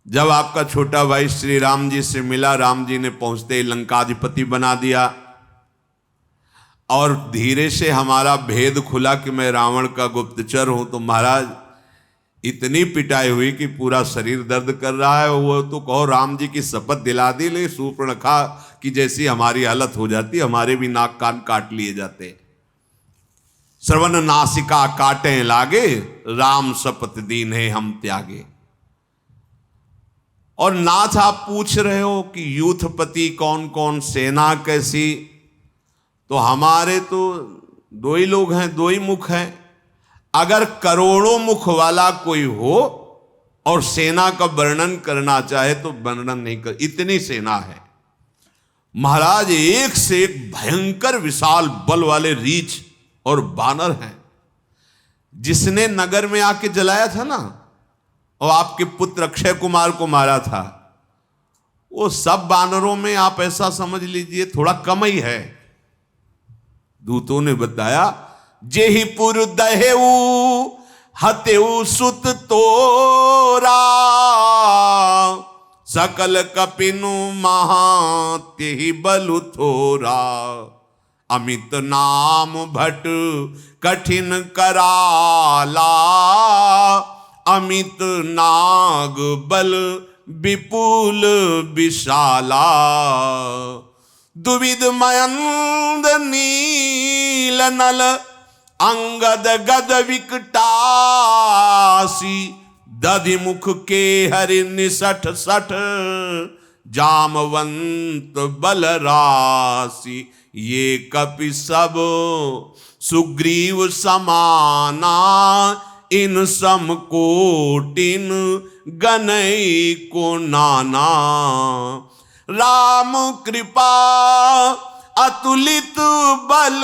जब आपका छोटा भाई श्री राम जी से मिला, राम जी ने पहुंचते ही लंकाधिपति बना दिया और धीरे से हमारा भेद खुला कि मैं रावण का गुप्तचर हूं। तो महाराज इतनी पिटाई हुई कि पूरा शरीर दर्द कर रहा है। वो तो कहो राम जी की शपथ दिला दी, ले शूर्पणखा की जैसी हमारी हालत हो जाती, हमारे भी नाक कान काट लिए जाते। श्रवण नासिका काटे लागे, राम शपथ दीन्हे हम त्यागे। और नाथ आप पूछ रहे हो कि यूथपति कौन कौन, सेना कैसी, तो हमारे तो दो ही लोग हैं, दो ही मुख हैं। अगर करोड़ों मुख वाला कोई हो और सेना का वर्णन करना चाहे तो वर्णन नहीं कर, इतनी सेना है महाराज। एक से एक भयंकर विशाल बल वाले रीछ और बानर हैं। जिसने नगर में आके जलाया था ना और आपके पुत्र अक्षय कुमार को मारा था, वो सब बानरों में आप ऐसा समझ लीजिए थोड़ा कम ही है। दूतों ने बताया जेहि पुर दहेऊ हतेऊ सुत तोरा, सकल कपिनु महा तेहि बलु थोरा। अमित नाम भट कठिन कराला, अमित नाग बल विपुल विशाला। दुविध मयंद नील नल अंगद गद विकटासी, दधिमुख के हरि निसठ सठ जामवंत बलरासी। ये कपि सब सुग्रीव समाना, इन सम कोटिन गनई को नाना। राम कृपा अतुलित बल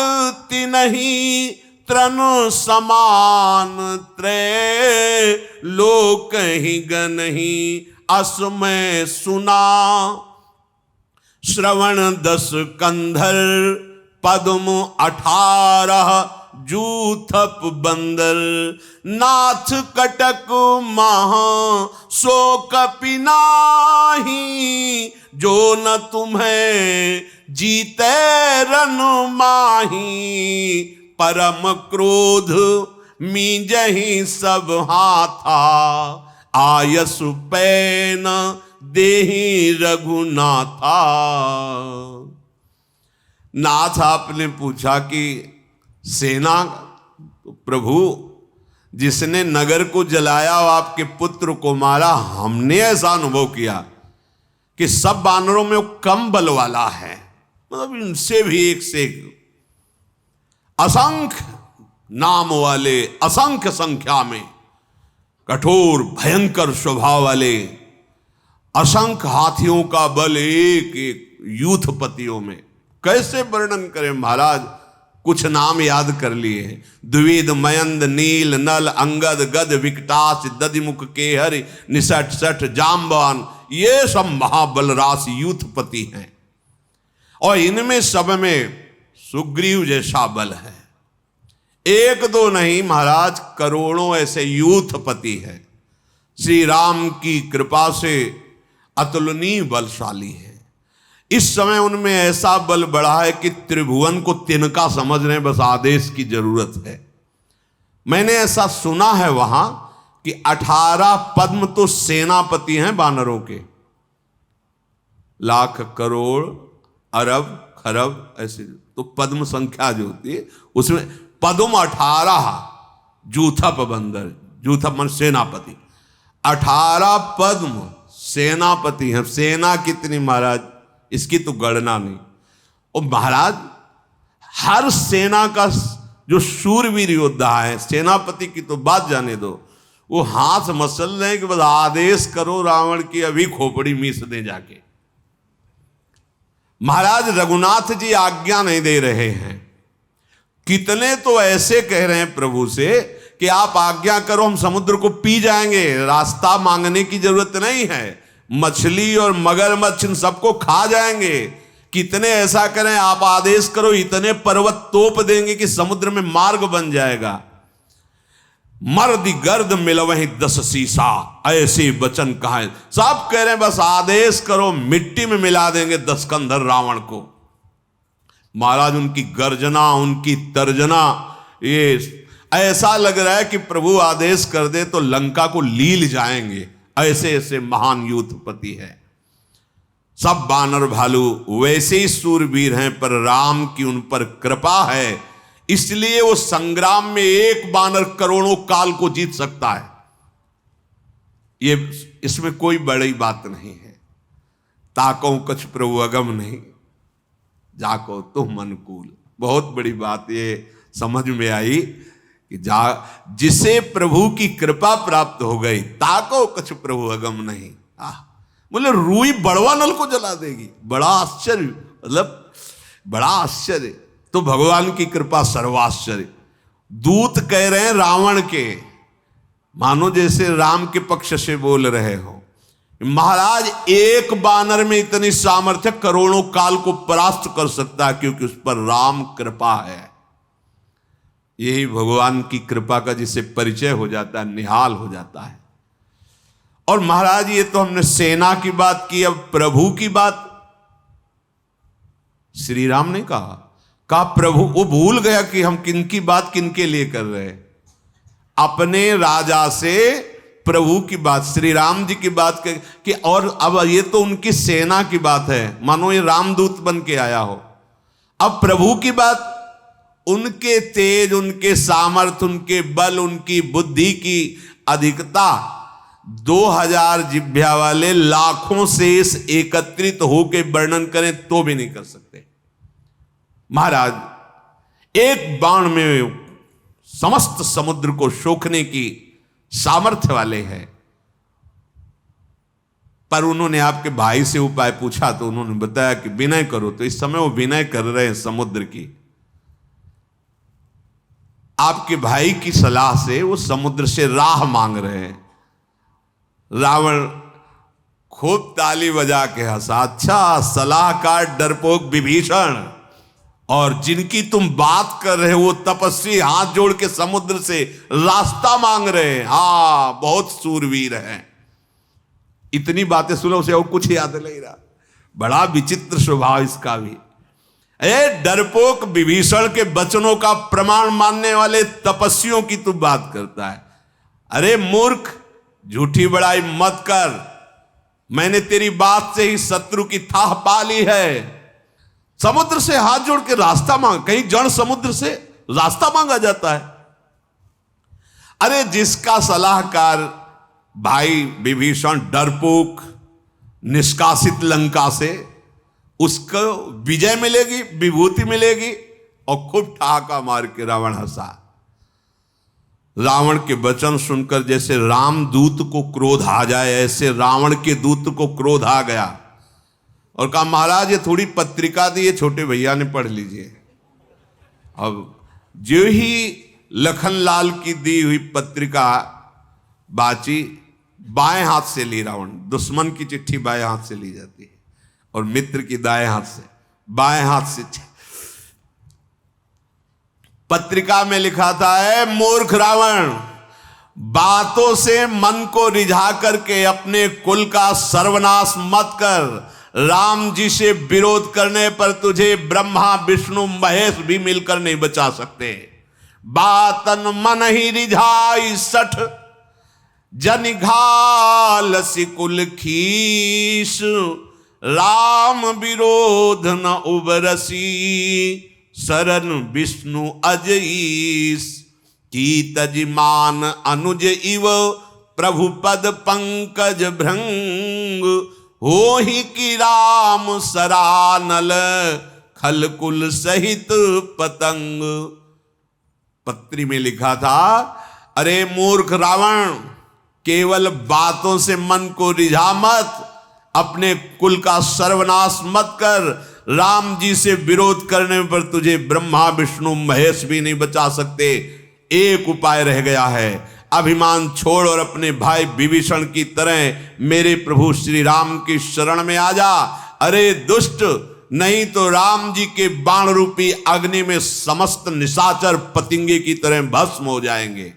तिन्हि, तृण समान त्रय लोक ही गनहि। असमय सुना श्रवण 10 कंधर, पद्म 18 जूथप बंदर, नाथ कटक महा सो कपि नाही, जो न तुम्हें जीते रन माही, परम क्रोध मीजहि सब हाथा, आयसु पैन देहि रघुनाथा। नाथ आपने पूछा कि सेना, तो प्रभु जिसने नगर को जलाया और आपके पुत्र को मारा, हमने ऐसा अनुभव किया कि सब बानरों में वो कम बल वाला है, मतलब इनसे भी एक से एक असंख्य नाम वाले, असंख्य संख्या में कठोर भयंकर स्वभाव वाले, असंख्य हाथियों का बल एक एक यूथपतियों में। कैसे वर्णन करें महाराज, कुछ नाम याद कर लिए हैं। द्विविद, मयंद, नील, नल, अंगद, गद, विकटास, दधिमुख, केहर, निसठ, सठ, जाम्बान, ये सब महाबल राशि यूथपति हैं। और इनमें सब में सुग्रीव जैसा बल है। एक दो नहीं महाराज, करोड़ों ऐसे यूथपति हैं। श्री राम की कृपा से अतुलनीय बलशाली है। इस समय उनमें ऐसा बल बढ़ा है कि त्रिभुवन को तिनका समझ रहे हैं, बस आदेश की जरूरत है। मैंने ऐसा सुना है वहां कि 18 पद्म तो सेनापति हैं बानरों के, लाख, करोड़, अरब, खरब, ऐसे तो पद्म संख्या जो होती है उसमें पद्म 18, जूथप बंदर, जूथप मन सेनापति, 18 पद्म सेनापति हैं। सेना कितनी महाराज, इसकी तो गणना नहीं। और महाराज हर सेना का जो शूरवीर योद्धा है, सेनापति की तो बात जाने दो, वो हाथ मसल रहे हैं कि बस आदेश करो रावण की अभी खोपड़ी मीस दे जाके। महाराज रघुनाथ जी आज्ञा नहीं दे रहे हैं। कितने तो ऐसे कह रहे हैं प्रभु से कि आप आज्ञा करो, हम समुद्र को पी जाएंगे, रास्ता मांगने की जरूरत नहीं है, मछली और मगरमच्छ इन सबको खा जाएंगे। कितने ऐसा करें, आप आदेश करो, इतने पर्वत तोप देंगे कि समुद्र में मार्ग बन जाएगा। मर्द गर्द मिलवहीं 10 सीसा, ऐसे वचन कहा। सब कह रहे हैं बस आदेश करो, मिट्टी में मिला देंगे 10 कंधर रावण को। महाराज उनकी गर्जना, उनकी तर्जना, ये ऐसा लग रहा है कि प्रभु आदेश कर दे तो लंका को लील जाएंगे। ऐसे ऐसे महान यूथपति है। सब बानर भालू वैसे ही सूरवीर हैं, पर राम की उन पर कृपा है, इसलिए वो संग्राम में एक बानर करोड़ों काल को जीत सकता है। ये इसमें कोई बड़ी बात नहीं है। ताको कछ प्रभु अगम नहीं, जाको तुम अनुकूल। बहुत बड़ी बात ये समझ में आई कि जिसे प्रभु की कृपा प्राप्त हो गई, ताको कछ प्रभु अगम नहीं। बोले रूई बड़वा नल को जला देगी, बड़ा आश्चर्य, मतलब बड़ा आश्चर्य। तो भगवान की कृपा सर्वाश्चर्य। दूत कह रहे हैं रावण के, मानो जैसे राम के पक्ष से बोल रहे हो, महाराज एक बानर में इतनी सामर्थ्य, करोड़ों काल को परास्त कर सकता है, क्योंकि उस पर राम कृपा है। यही भगवान की कृपा का जिसे परिचय हो जाता है, निहाल हो जाता है। और महाराज ये तो हमने सेना की बात की, अब प्रभु की बात। श्री राम ने कहा प्रभु, वो भूल गया कि हम किनकी बात किनके लिए कर रहे हैं। अपने राजा से प्रभु की बात, श्री राम जी की बात कर कि, और अब ये तो उनकी सेना की बात है, मानो ये रामदूत बन के आया हो। अब प्रभु की बात, उनके तेज, उनके सामर्थ्य, उनके बल, उनकी बुद्धि की अधिकता 2000 जिभ्या वाले लाखों शेष एकत्रित होकर वर्णन करें तो भी नहीं कर सकते। महाराज एक बाण में समस्त समुद्र को सोखने की सामर्थ्य वाले हैं। पर उन्होंने आपके भाई से उपाय पूछा तो उन्होंने बताया कि विनय करो, तो इस समय वो विनय कर रहे हैं समुद्र की। आपके भाई की सलाह से वो समुद्र से राह मांग रहे हैं। रावण खूब ताली बजा के हंसा, अच्छा सलाहकार डरपोक विभीषण, और जिनकी तुम बात कर रहे हो वो तपस्वी हाथ जोड़ के समुद्र से रास्ता मांग रहे हैं। हाँ, बहुत सूरवीर हैं। इतनी बातें सुनो, उसे और कुछ याद नहीं रहा। बड़ा विचित्र स्वभाव इसका भी। डरपोक विभीषण के वचनों का प्रमाण मानने वाले तपस्वियों की तू बात करता है। अरे मूर्ख, झूठी बड़ाई मत कर। मैंने तेरी बात से ही शत्रु की थाह पा ली है। समुद्र से हाथ जोड़ के रास्ता मांग, कहीं जड़ समुद्र से रास्ता मांगा जाता है? अरे जिसका सलाहकार भाई विभीषण डरपोक निष्कासित लंका से, उसको विजय मिलेगी, विभूति मिलेगी, और खूब ठहाका मार के रावण हंसा। रावण के वचन सुनकर जैसे रामदूत को क्रोध आ जाए, ऐसे रावण के दूत को क्रोध आ गया और कहा, महाराज ये थोड़ी पत्रिका दी है, छोटे भैया ने पढ़ लीजिए। अब जो ही लखनलाल की दी हुई पत्रिका बाची, बाएं हाथ से ली रावण। दुश्मन की चिट्ठी बाएं हाथ से ली जाती है और मित्र की दाएं हाथ से। बाएं हाथ से पत्रिका में लिखा था, है मूर्ख रावण, बातों से मन को रिझा करके अपने कुल का सर्वनाश मत कर। राम जी से विरोध करने पर तुझे ब्रह्मा विष्णु महेश भी मिलकर नहीं बचा सकते। बातन मन ही रिझाई सठ, जनिघाल सिकुल खीस, राम विरोध न उबरसी, शरण विष्णु अजईस, की तजमान अनुज इव, प्रभु पद पंकज भृंग, हो ही कि राम सरानल, खलकुल सहित पतंग। पत्री में लिखा था, अरे मूर्ख रावण, केवल बातों से मन को रिझा मत, अपने कुल का सर्वनाश मत कर। राम जी से विरोध करने पर तुझे ब्रह्मा विष्णु महेश भी नहीं बचा सकते। एक उपाय रह गया है, अभिमान छोड़ और अपने भाई विभीषण की तरह मेरे प्रभु श्री राम की शरण में आ जा। अरे दुष्ट, नहीं तो राम जी के बाण रूपी अग्नि में समस्त निशाचर पतिंगे की तरह भस्म हो जाएंगे।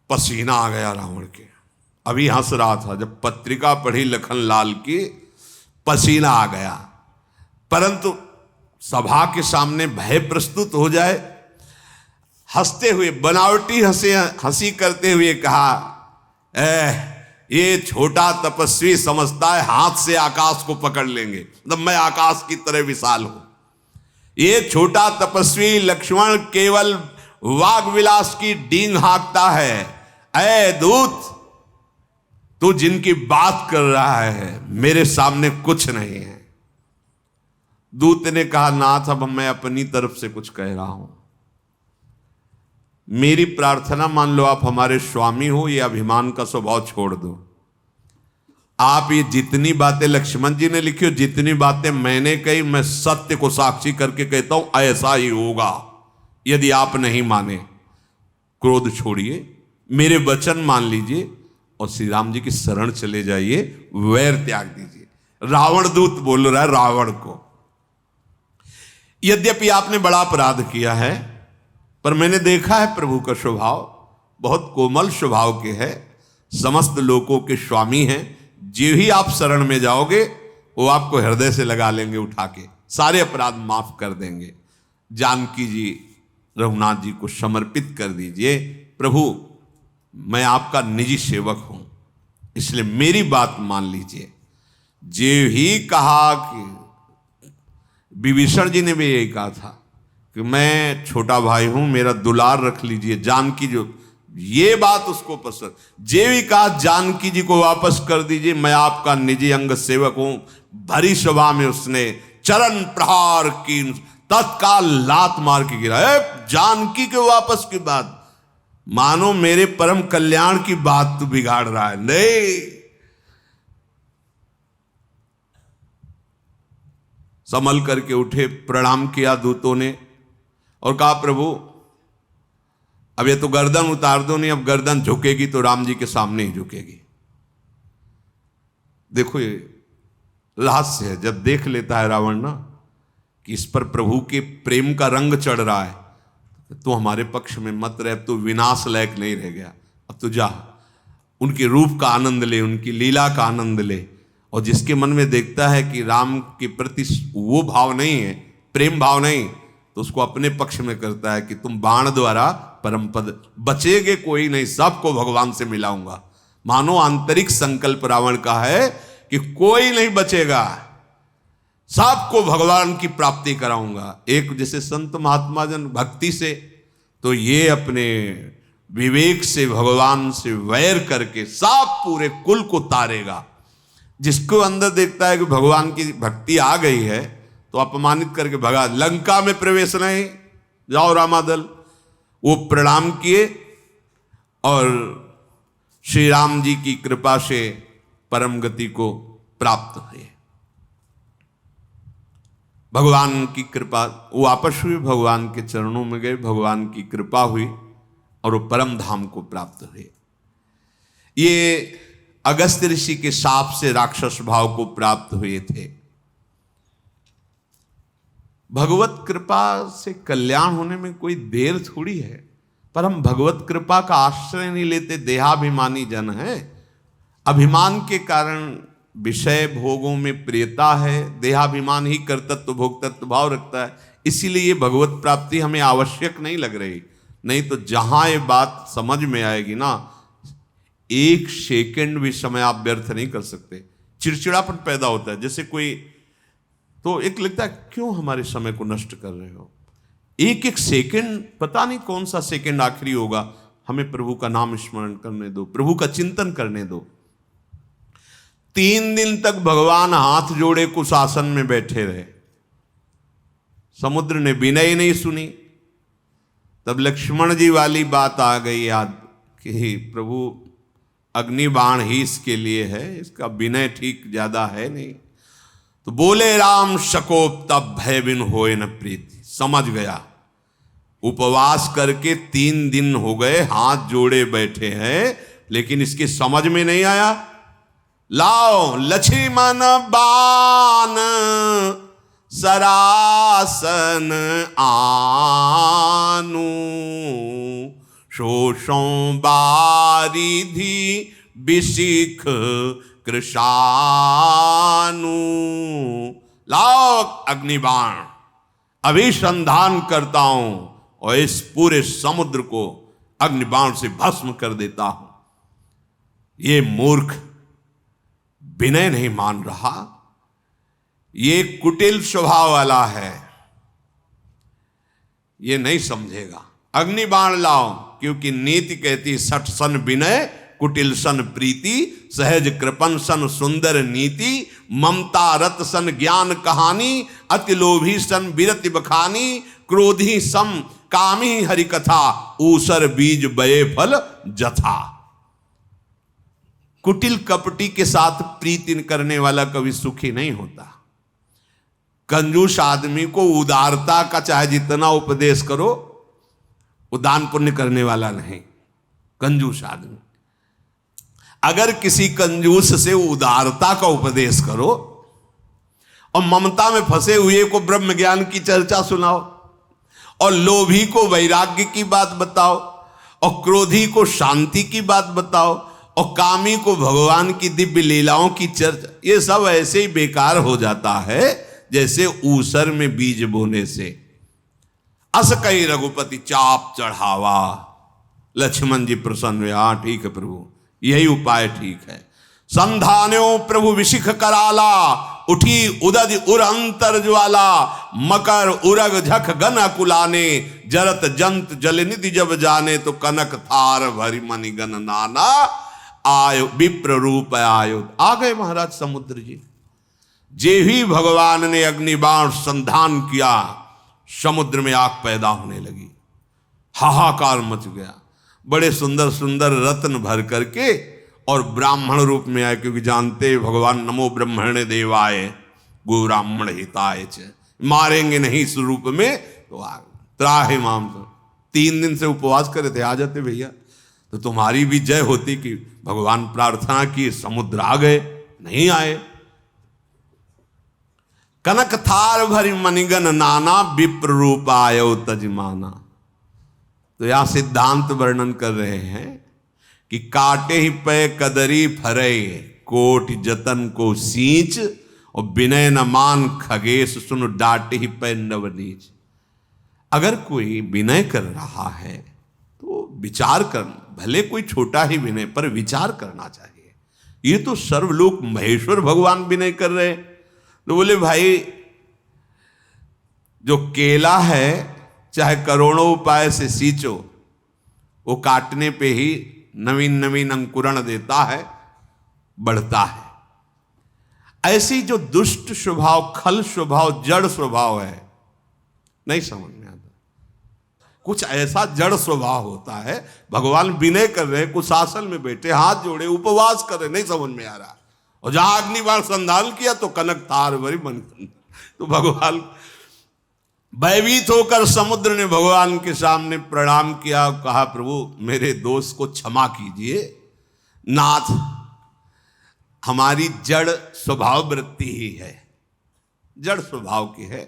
पसीना आ गया रावण के। अभी हंस रहा था, जब पत्रिका पढ़ी लखनलाल की, पसीना आ गया। परंतु सभा के सामने भय प्रस्तुत हो जाए, हंसते हुए बनावटी हंसी करते हुए कहा, ये छोटा तपस्वी समझता है हाथ से आकाश को पकड़ लेंगे, मतलब मैं आकाश की तरह विशाल हूं। ये छोटा तपस्वी लक्ष्मण केवल वाग विलास की डींग हाँकता है। ऐ दूत, तू जिनकी बात कर रहा है मेरे सामने कुछ नहीं है। दूत ने कहा, नाथ अब मैं अपनी तरफ से कुछ कह रहा हूं। मेरी प्रार्थना मान लो, आप हमारे स्वामी हो, ये अभिमान का स्वभाव छोड़ दो। आप ये जितनी बातें लक्ष्मण जी ने लिखी हो, जितनी बातें मैंने कही, मैं सत्य को साक्षी करके कहता हूं ऐसा ही होगा। यदि आप नहीं माने, क्रोध छोड़िए, मेरे वचन मान लीजिए और श्री राम जी की शरण चले जाइए, वैर त्याग दीजिए। रावण दूत बोल रहा है रावण को, यद्यपि आपने बड़ा अपराध किया है, पर मैंने देखा है प्रभु का स्वभाव बहुत कोमल स्वभाव के है, समस्त लोगों के स्वामी हैं। जो ही आप शरण में जाओगे वो आपको हृदय से लगा लेंगे उठा के, सारे अपराध माफ कर देंगे। जानकी जी रघुनाथ जी को समर्पित कर दीजिए। प्रभु मैं आपका निजी सेवक हूं, इसलिए मेरी बात मान लीजिए। जो ही कहा कि विभीषण जी ने भी यही कहा था कि मैं छोटा भाई हूं, मेरा दुलार रख लीजिए। जानकी जो ये बात उसको पसंद, जे भी कहा जानकी जी को वापस कर दीजिए, मैं आपका निजी अंग सेवक हूं। भरी सभा में उसने चरण प्रहार की, तत्काल लात मार के गिरा। जानकी के वापस की बात, मानो मेरे परम कल्याण की बात तू बिगाड़ रहा है। नहीं, संभल करके उठे, प्रणाम किया दूतों ने और कहा, प्रभु अब ये तो गर्दन उतार दो, नहीं अब गर्दन झुकेगी तो राम जी के सामने ही झुकेगी। देखो ये रहस्य है, जब देख लेता है रावण ना, कि इस पर प्रभु के प्रेम का रंग चढ़ रहा है, तो हमारे पक्ष में मत रह, तो विनाश लायक नहीं रह गया, अब तो जा, उनके रूप का आनंद ले, उनकी लीला का आनंद ले। और जिसके मन में देखता है कि राम के प्रति वो भाव नहीं है, प्रेम भाव नहीं, तो उसको अपने पक्ष में करता है कि तुम बाण द्वारा परम पद, बचेगे कोई नहीं, सबको भगवान से मिलाऊंगा। मानो आंतरिक संकल्प रावण का है कि कोई नहीं बचेगा, सबको भगवान की प्राप्ति कराऊंगा। एक जैसे संत महात्मा जन भक्ति से, तो ये अपने विवेक से भगवान से वैर करके सब पूरे कुल को तारेगा। जिसको अंदर देखता है कि भगवान की भक्ति आ गई है, तो अपमानित करके भगा, लंका में प्रवेश नहीं, जाओ रामादल। वो प्रणाम किए और श्री राम जी की कृपा से परम गति को प्राप्त हुए। भगवान की कृपा, वो आपस हुए, भगवान के चरणों में गए, भगवान की कृपा हुई और वो परम धाम को प्राप्त हुए। ये अगस्त्य ऋषि के शाप से राक्षस भाव को प्राप्त हुए थे। भगवत कृपा से कल्याण होने में कोई देर थोड़ी है, पर हम भगवत कृपा का आश्रय नहीं लेते, देहाभिमानी जन है। अभिमान के कारण विषय भोगों में प्रियता है, देहाभिमान ही कर्तृत्व भोक्तृत्व भाव रखता है, इसीलिए ये भगवत प्राप्ति हमें आवश्यक नहीं लग रही। नहीं तो जहां ये बात समझ में आएगी ना, एक सेकंड भी समय आप व्यर्थ नहीं कर सकते। चिड़चिड़ापन पैदा होता है, जैसे कोई, तो एक लगता है क्यों हमारे समय को नष्ट कर रहे हो। एक एक सेकंड, पता नहीं कौन सा सेकंड आखिरी होगा, हमें प्रभु का नाम स्मरण करने दो, प्रभु का चिंतन करने दो। 3 दिन तक भगवान हाथ जोड़े कुशासन में बैठे रहे, समुद्र ने विनय नहीं सुनी। तब लक्ष्मण जी वाली बात आ गई याद कि प्रभु अग्नि बाण ही इसके लिए है, इसका विनय ठीक ज्यादा है नहीं। तो बोले राम शकोप तब भय बिन होए न प्रीति। समझ गया, उपवास करके 3 दिन हो गए, हाथ जोड़े बैठे हैं, लेकिन इसकी समझ में नहीं आया। लाओ लक्ष्मण बाण सरासन आनु, शोषों बारिधि बिशिख कृशानु। लाओ अग्निबाण, अभिसंधान करता हूं और इस पूरे समुद्र को अग्निबाण से भस्म कर देता हूं। ये मूर्ख विनय नहीं मान रहा, ये कुटिल स्वभाव वाला है, ये नहीं समझेगा। अग्निबाण लाओ, क्योंकि नीति कहती सठ सन विनय, कुटिल सन प्रीति, सहज कृपन सन सुंदर नीति, ममता रत सन ज्ञान कहानी, अति लोभी सन विरति बखानी, क्रोधी सम कामी हरि कथा, ऊसर बीज बये फल जथा। कुटिल कपटी के साथ प्रीति करने वाला कभी सुखी नहीं होता। कंजूस आदमी को उदारता का चाहे जितना उपदेश करो, वो दान पुण्य करने वाला नहीं। कंजूस आदमी, अगर किसी कंजूस से उदारता का उपदेश करो और ममता में फंसे हुए को ब्रह्म ज्ञान की चर्चा सुनाओ, और लोभी को वैराग्य की बात बताओ, और क्रोधी को शांति की बात बताओ, और कामी को भगवान की दिव्य लीलाओं की चर्चा, ये सब ऐसे ही बेकार हो जाता है जैसे ऊसर में बीज बोने से। अस कही रघुपति चाप चढ़ावा। लक्ष्मण जी प्रसन्न हुए, हाँ ठीक है प्रभु, यही उपाय ठीक है। संधान्यो प्रभु विशिख कराला, उठी उदज उर अंतर ज्वाला, मकर उरग झख गन अकुलाने, जरत जंत जल निधि जब जाने, तो कनक थार भरी मणि गन नाना, आयो विप्र रूप आयो। आ गए महाराज समुद्र जी। जे ही भगवान ने अग्निबाण संधान किया, समुद्र में आग पैदा होने लगी, हाहाकार मच गया। बड़े सुंदर सुंदर रत्न भर करके और ब्राह्मण रूप में आए, क्योंकि जानते भगवान नमो ब्रह्मणे देवाय गो ब्राह्मण हिताय च, मारेंगे नहीं इस रूप में, तो आ त्राहि माम। 3 दिन से उपवास करे थे, आ जाते भैया, तो तुम्हारी भी जय होती कि भगवान प्रार्थना की, समुद्र आ गए, नहीं आए। कनक थार भरी मणिगन नाना विप्र रूप आयो तजमाना। तो यहां सिद्धांत वर्णन कर रहे हैं कि काटे ही पे कदरी फरे कोट जतन को सींच और विनय न मान खगेश सुन डांटे ही पे नवनीच। अगर कोई विनय कर रहा है तो विचार कर, भले कोई छोटा ही विनय पर विचार करना चाहिए। ये तो सर्वलोक महेश्वर भगवान विनय कर रहे हैं। तो बोले भाई जो केला है चाहे करोड़ों उपाय से सींचो, वो काटने पे ही नवीन नवीन अंकुरण देता है, बढ़ता है। ऐसी जो दुष्ट स्वभाव, खल स्वभाव, जड़ स्वभाव है, नहीं समझ में आता। कुछ ऐसा जड़ स्वभाव होता है, भगवान विनय कर रहे, कुछ आसन में बैठे, हाथ जोड़े, उपवास कर रहे, नहीं समझ में आ रहा। और जहां अग्निबाण संधान किया तो कनक तार भरी मन। तो भगवान भयभीत होकर समुद्र ने भगवान के सामने प्रणाम किया, कहा प्रभु मेरे दोष को क्षमा कीजिए। नाथ हमारी जड़ स्वभाव वृत्ति ही है, जड़ स्वभाव की है।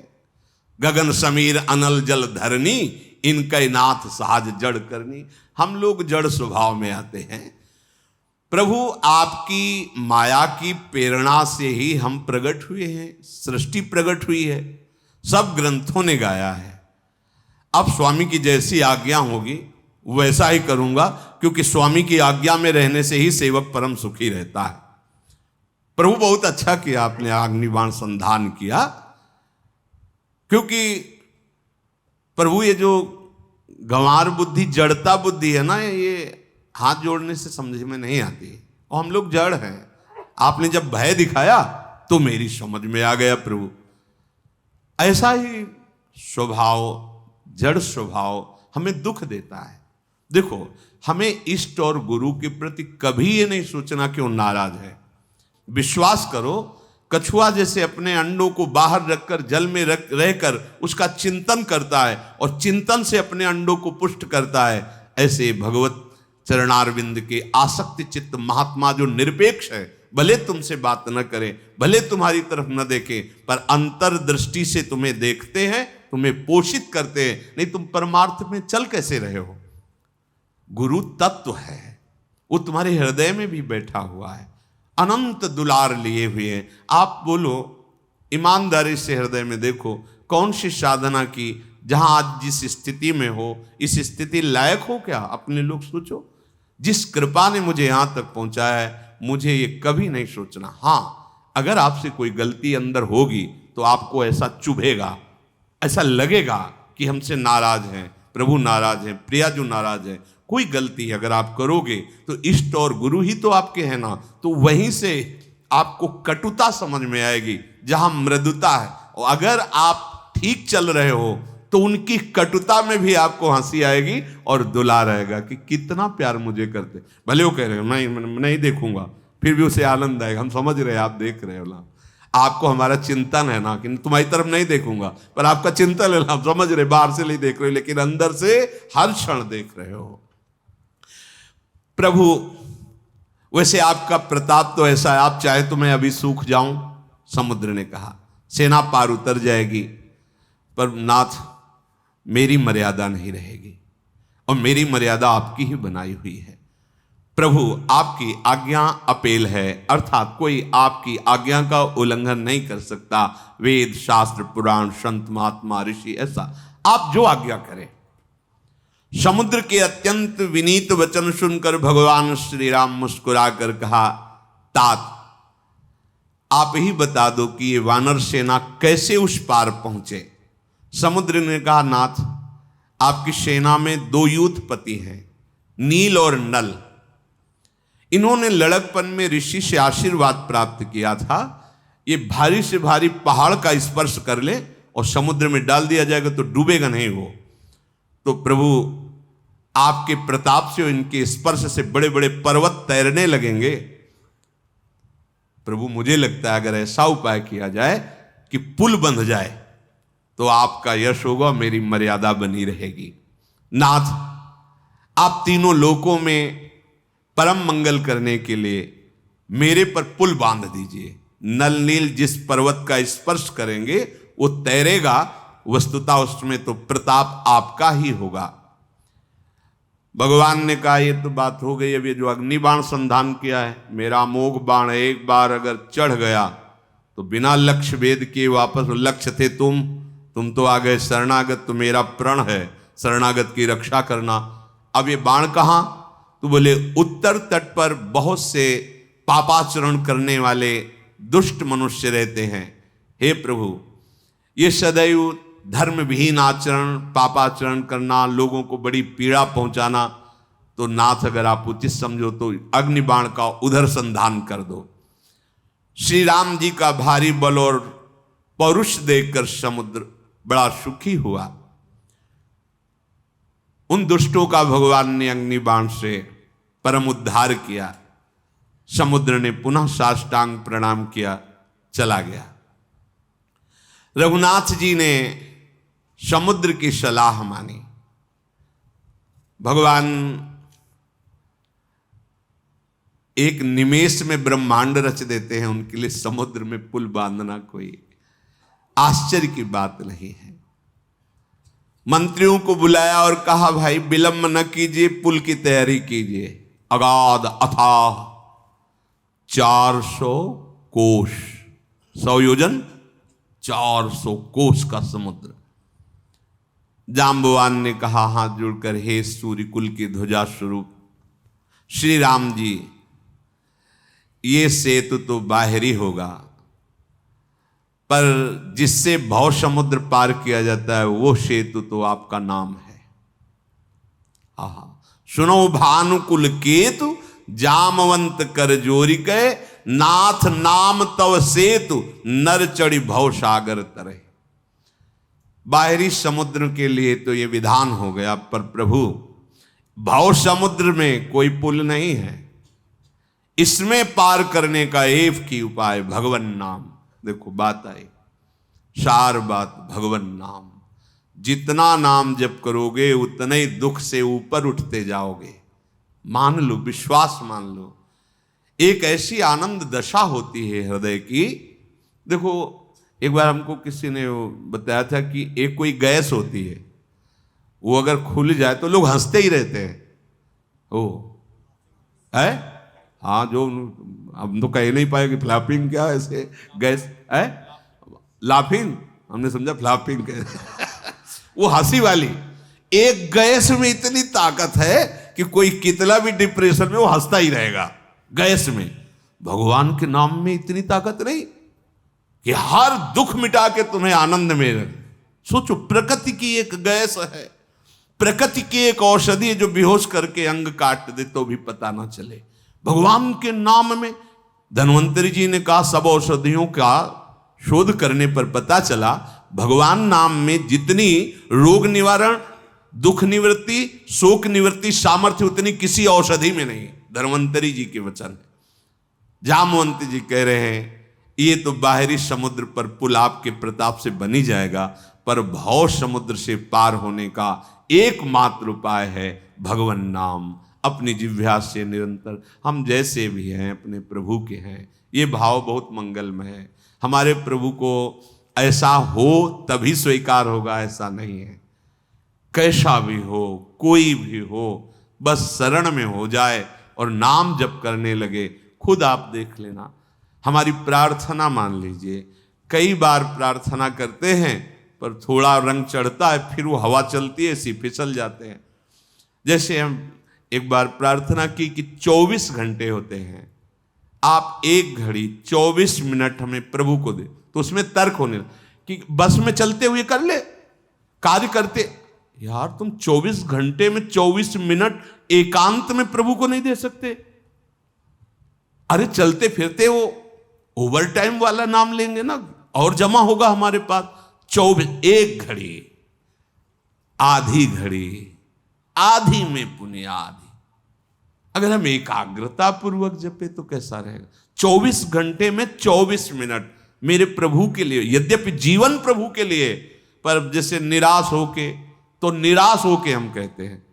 गगन समीर अनल जल धरनी इनके नाथ साज जड़ करनी। हम लोग जड़ स्वभाव में आते हैं। प्रभु आपकी माया की प्रेरणा से ही हम प्रकट हुए हैं, सृष्टि प्रकट हुई है, सब ग्रंथों ने गाया है। अब स्वामी की जैसी आज्ञा होगी वैसा ही करूंगा, क्योंकि स्वामी की आज्ञा में रहने से ही सेवक परम सुखी रहता है। प्रभु बहुत अच्छा किया आपने अग्निबाण संधान किया, क्योंकि प्रभु ये जो गंवार बुद्धि, जड़ता बुद्धि है ना, ये हाथ जोड़ने से समझ में नहीं आती। और हम लोग जड़ हैं। आपने जब भय दिखाया तो मेरी समझ में आ गया प्रभु। ऐसा ही स्वभाव, जड़ स्वभाव हमें दुख देता है। देखो, हमें इष्ट और गुरु के प्रति कभी ये नहीं सोचना कि वो नाराज है। विश्वास करो, कछुआ जैसे अपने अंडों को बाहर रखकर जल में रहकर उसका चिंतन करता है और चिंतन से अपने अंडों को पुष्ट करता है, ऐसे भगवत चरणारविंद के आसक्ति चित्त महात्मा जो निरपेक्ष है, भले तुमसे बात न करे, भले तुम्हारी तरफ न देखे, पर अंतर्दृष्टि से तुम्हें देखते हैं, तुम्हें पोषित करते हैं। नहीं तुम परमार्थ में चल कैसे रहे हो? गुरु तत्व है, वो तुम्हारे हृदय में भी बैठा हुआ है, अनंत दुलार लिए हुए हैं। आप बोलो ईमानदारी से हृदय में देखो, कौन सी साधना की जहां आज जिस स्थिति में हो, इस स्थिति लायक हो क्या? अपने लोग सोचो। जिस कृपा ने मुझे यहां तक पहुंचाया है, मुझे ये कभी नहीं सोचना। हाँ, अगर आपसे कोई गलती अंदर होगी तो आपको ऐसा चुभेगा, ऐसा लगेगा कि हमसे नाराज हैं, प्रभु नाराज हैं, प्रियाजू नाराज है। कोई गलती अगर आप करोगे तो इष्ट और गुरु ही तो आपके हैं ना, तो वहीं से आपको कटुता समझ में आएगी जहां मृदुता है। और अगर आप ठीक चल रहे हो तो उनकी कटुता में भी आपको हंसी आएगी और दुलार आएगा कि कितना प्यार मुझे करते। भले वो कह रहे हो नहीं देखूंगा, फिर भी उसे आनंद आएगा। हम समझ रहे हैं, आप देख रहे हो ना, आपको हमारा चिंतन है ना कि तुम्हारी तरफ नहीं देखूंगा, पर आपका चिंतन है ना, हम समझ रहे, बाहर से नहीं देख रहे हो लेकिन अंदर से हर क्षण देख रहे हो। प्रभु वैसे आपका प्रताप तो ऐसा है, आप चाहे तो मैं अभी सूख जाऊं। समुद्र ने कहा सेना पार उतर जाएगी, पर नाथ मेरी मर्यादा नहीं रहेगी, और मेरी मर्यादा आपकी ही बनाई हुई है। प्रभु आपकी आज्ञा अपेल है, अर्थात कोई आपकी आज्ञा का उल्लंघन नहीं कर सकता। वेद शास्त्र पुराण संत महात्मा ऋषि, ऐसा आप जो आज्ञा करें। समुद्र के अत्यंत विनीत वचन सुनकर भगवान श्री राम मुस्कुरा कर कहा, तात आप ही बता दो कि ये वानर सेना कैसे उस पार पहुंचे। समुद्र ने कहा, नाथ आपकी सेना में 2 यूथपति हैं, नील और नल। इन्होंने लड़कपन में ऋषि से आशीर्वाद प्राप्त किया था, ये भारी से भारी पहाड़ का स्पर्श कर ले और समुद्र में डाल दिया जाएगा तो डूबेगा नहीं वो। तो प्रभु आपके प्रताप से, इनके स्पर्श से बड़े बड़े पर्वत तैरने लगेंगे। प्रभु मुझे लगता है अगर ऐसा उपाय किया जाए कि पुल बंध जाए तो आपका यश होगा, मेरी मर्यादा बनी रहेगी। नाथ आप तीनों लोकों में परम मंगल करने के लिए मेरे पर पुल बांध दीजिए। नल नील जिस पर्वत का स्पर्श करेंगे वो तैरेगा, वस्तुतः उसमें तो प्रताप आपका ही होगा। भगवान ने कहा ये तो बात हो गई, अब ये जो अग्नि बाण संधान किया है, मेरा अमोघ बाण एक बार अगर चढ़ गया तो बिना लक्ष्य भेद किए वापस, लक्ष्य थे तुम तो आ गए शरणागत, तो मेरा प्रण है शरणागत की रक्षा करना। अब ये बाण कहाँ? तो बोले उत्तर तट पर बहुत से पापाचरण करने वाले दुष्ट मनुष्य रहते हैं। हे प्रभु, ये सदैव धर्म विहीन आचरण, पापाचरण करना, लोगों को बड़ी पीड़ा पहुंचाना, तो नाथ अगर आप उचित समझो तो अग्निबाण का उधर संधान कर दो। श्री राम जी का भारी बल और पौरुष देखकर समुद्र बड़ा सुखी हुआ। उन दुष्टों का भगवान ने अग्निबाण से परम उद्धार किया। समुद्र ने पुनः साष्टांग प्रणाम किया, चला गया। रघुनाथ जी ने समुद्र की सलाह मानी। भगवान एक निमेष में ब्रह्मांड रच देते हैं, उनके लिए समुद्र में पुल बांधना कोई आश्चर्य की बात नहीं है। मंत्रियों को बुलाया और कहा भाई विलंब न कीजिए, पुल की तैयारी कीजिए। अगाध अथाह 400 कोष, 100 योजन 400 कोष का समुद्र। जाम्बवान ने कहा हाथ जोड़कर, हे सूर्य कुल की ध्वजा स्वरूप श्री राम जी, ये सेतु तो बाहरी होगा, पर जिससे भव समुद्र पार किया जाता है वो सेतु तो आपका नाम है। आहा, सुनो भानुकुल केतु, जामवंत कर जोरी गए, नाथ नाम तव सेतु, नर चढ़ी भव सागर तरे। बाहरी समुद्र के लिए तो ये विधान हो गया, पर प्रभु भव समुद्र में कोई पुल नहीं है, इसमें पार करने का एक ही उपाय भगवन नाम। देखो बात आई, सार बात भगवन नाम। जितना नाम जप करोगे उतने ही दुख से ऊपर उठते जाओगे। मान लो, विश्वास मान लो, एक ऐसी आनंद दशा होती है हृदय की। देखो एक बार हमको किसी ने बताया था कि एक कोई गैस होती है, वो अगर खुल जाए तो लोग हंसते ही रहते हैं। ओ है, हाँ, जो हम तो कह नहीं पाए कि फ्लैपिंग क्या ऐसे गैस है, लाफिंग, हमने समझा फ्लैपिंग वो हंसी वाली। एक गैस में इतनी ताकत है कि कोई कितना भी डिप्रेशन में वो हंसता ही रहेगा गैस में। भगवान के नाम में इतनी ताकत नहीं कि हर दुख मिटा के तुम्हें आनंद में रहे। सोचो, प्रकृति की एक गैस है, प्रकृति की एक औषधि है जो बेहोश करके अंग काट दे तो भी पता ना चले। भगवान के नाम में धन्वंतरी जी ने कहा सब औषधियों का शोध करने पर पता चला भगवान नाम में जितनी रोग निवारण, दुख निवृत्ति, शोक निवृत्ति सामर्थ्य उतनी किसी औषधि में नहीं। धन्वंतरी जी के वचन है। जामवंत जी कह रहे हैं ये तो बाहरी समुद्र पर पुल आपके प्रताप से बनी जाएगा, पर भव समुद्र से पार होने का एकमात्र उपाय है भगवन नाम। अपनी जिह्वा से निरंतर हम जैसे भी हैं अपने प्रभु के हैं, ये भाव बहुत मंगलमय है। हमारे प्रभु को ऐसा हो तभी स्वीकार होगा, ऐसा नहीं है। कैसा भी हो, कोई भी हो, बस शरण में हो जाए और नाम जप करने लगे। खुद आप देख लेना, हमारी प्रार्थना मान लीजिए, कई बार प्रार्थना करते हैं पर थोड़ा रंग चढ़ता है, फिर वो हवा चलती है, ऐसी फिसल जाते हैं। जैसे हम एक बार प्रार्थना की कि 24 घंटे होते हैं, आप एक घड़ी 24 मिनट हमें प्रभु को दे, तो उसमें तर्क होने कि बस में चलते हुए कर ले, कार्य करते। यार तुम 24 घंटे में 24 मिनट एकांत में प्रभु को नहीं दे सकते? अरे चलते फिरते वो ओवर टाइम वाला नाम लेंगे ना, और जमा होगा हमारे पास। 24, एक घड़ी, आधी घड़ी, आधी में पुण्य आधी। अगर हम एकाग्रता पूर्वक जपे तो कैसा रहेगा? 24 घंटे में 24 मिनट मेरे प्रभु के लिए, यद्यपि जीवन प्रभु के लिए, पर जैसे निराश होके, तो निराश होके हम कहते हैं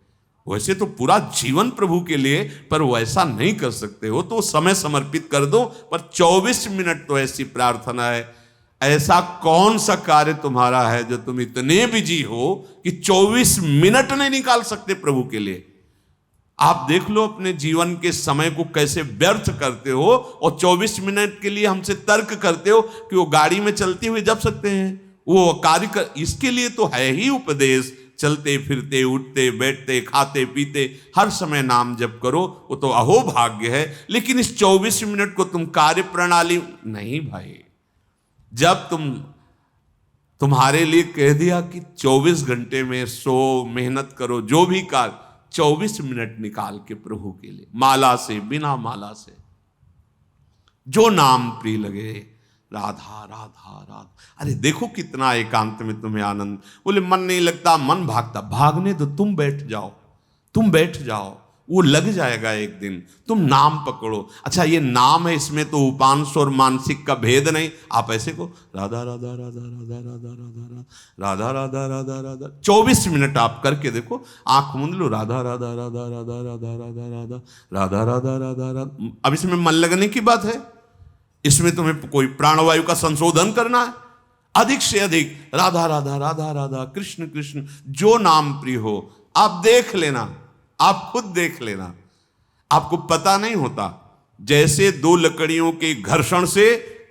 वैसे तो पूरा जीवन प्रभु के लिए, पर वैसा नहीं कर सकते हो तो समय समर्पित कर दो, पर 24 मिनट तो ऐसी प्रार्थना है। ऐसा कौन सा कार्य तुम्हारा है जो तुम इतने बिजी हो कि 24 मिनट नहीं निकाल सकते प्रभु के लिए? आप देख लो अपने जीवन के समय को कैसे व्यर्थ करते हो, और 24 मिनट के लिए हमसे तर्क करते हो कि वो गाड़ी में चलते हुए जप सकते हैं, वो कार्य कर, इसके लिए तो है ही उपदेश, चलते फिरते उठते बैठते खाते पीते हर समय नाम जप करो, वो तो अहो भाग्य है। लेकिन इस 24 मिनट को तुम कार्य प्रणाली नहीं भाई। जब तुम्हारे लिए कह दिया कि 24 घंटे में सो मेहनत करो, जो भी कार्य, 24 मिनट निकाल के प्रभु के लिए, माला से बिना माला से जो नाम प्रिय लगे, राधा राधा राधा। अरे देखो कितना एकांत में तुम्हें आनंद। बोले मन नहीं लगता, मन भागता, भागने तो तुम बैठ जाओ, तुम बैठ जाओ, वो लग जाएगा एक दिन। तुम नाम पकड़ो। अच्छा ये नाम है, इसमें तो उपांश और मानसिक का भेद नहीं। आप ऐसे को राधा राधा राधा राधा राधा राधा राधा राधा राधा राधा 24 मिनट आप करके देखो, आंख मूंद लो, राधा राधा राधा राधा राधा राधा राधा राधा राधा राधा राधा। अब इसमें मन लगने की बात है, इसमें तुम्हें कोई प्राणवायु का संशोधन करना है? अधिक से अधिक राधा राधा राधा राधा, कृष्ण कृष्ण, जो नाम प्रिय हो। आप देख लेना, आप खुद देख लेना, आपको पता नहीं होता। जैसे दो लकड़ियों के घर्षण से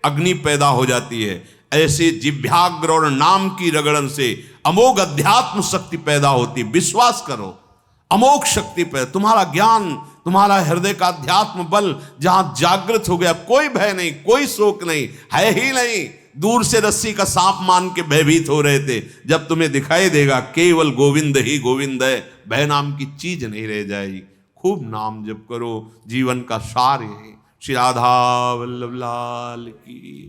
अग्नि पैदा हो जाती है, ऐसे जिह्वाग्र और नाम की रगड़न से अमोघ अध्यात्म शक्ति पैदा होती। विश्वास करो, अमोघ शक्ति पैदा। तुम्हारा ज्ञान, तुम्हारा हृदय का अध्यात्म बल जहां जागृत हो गया, कोई भय नहीं, कोई शोक नहीं, है ही नहीं। दूर से रस्सी का सांप मान के भयभीत हो रहे थे, जब तुम्हें दिखाई देगा केवल गोविंद ही गोविंद है, भय नाम की चीज नहीं रह जाएगी। खूब नाम जप करो, जीवन का सार है। श्री राधा वल्लभ लाल की।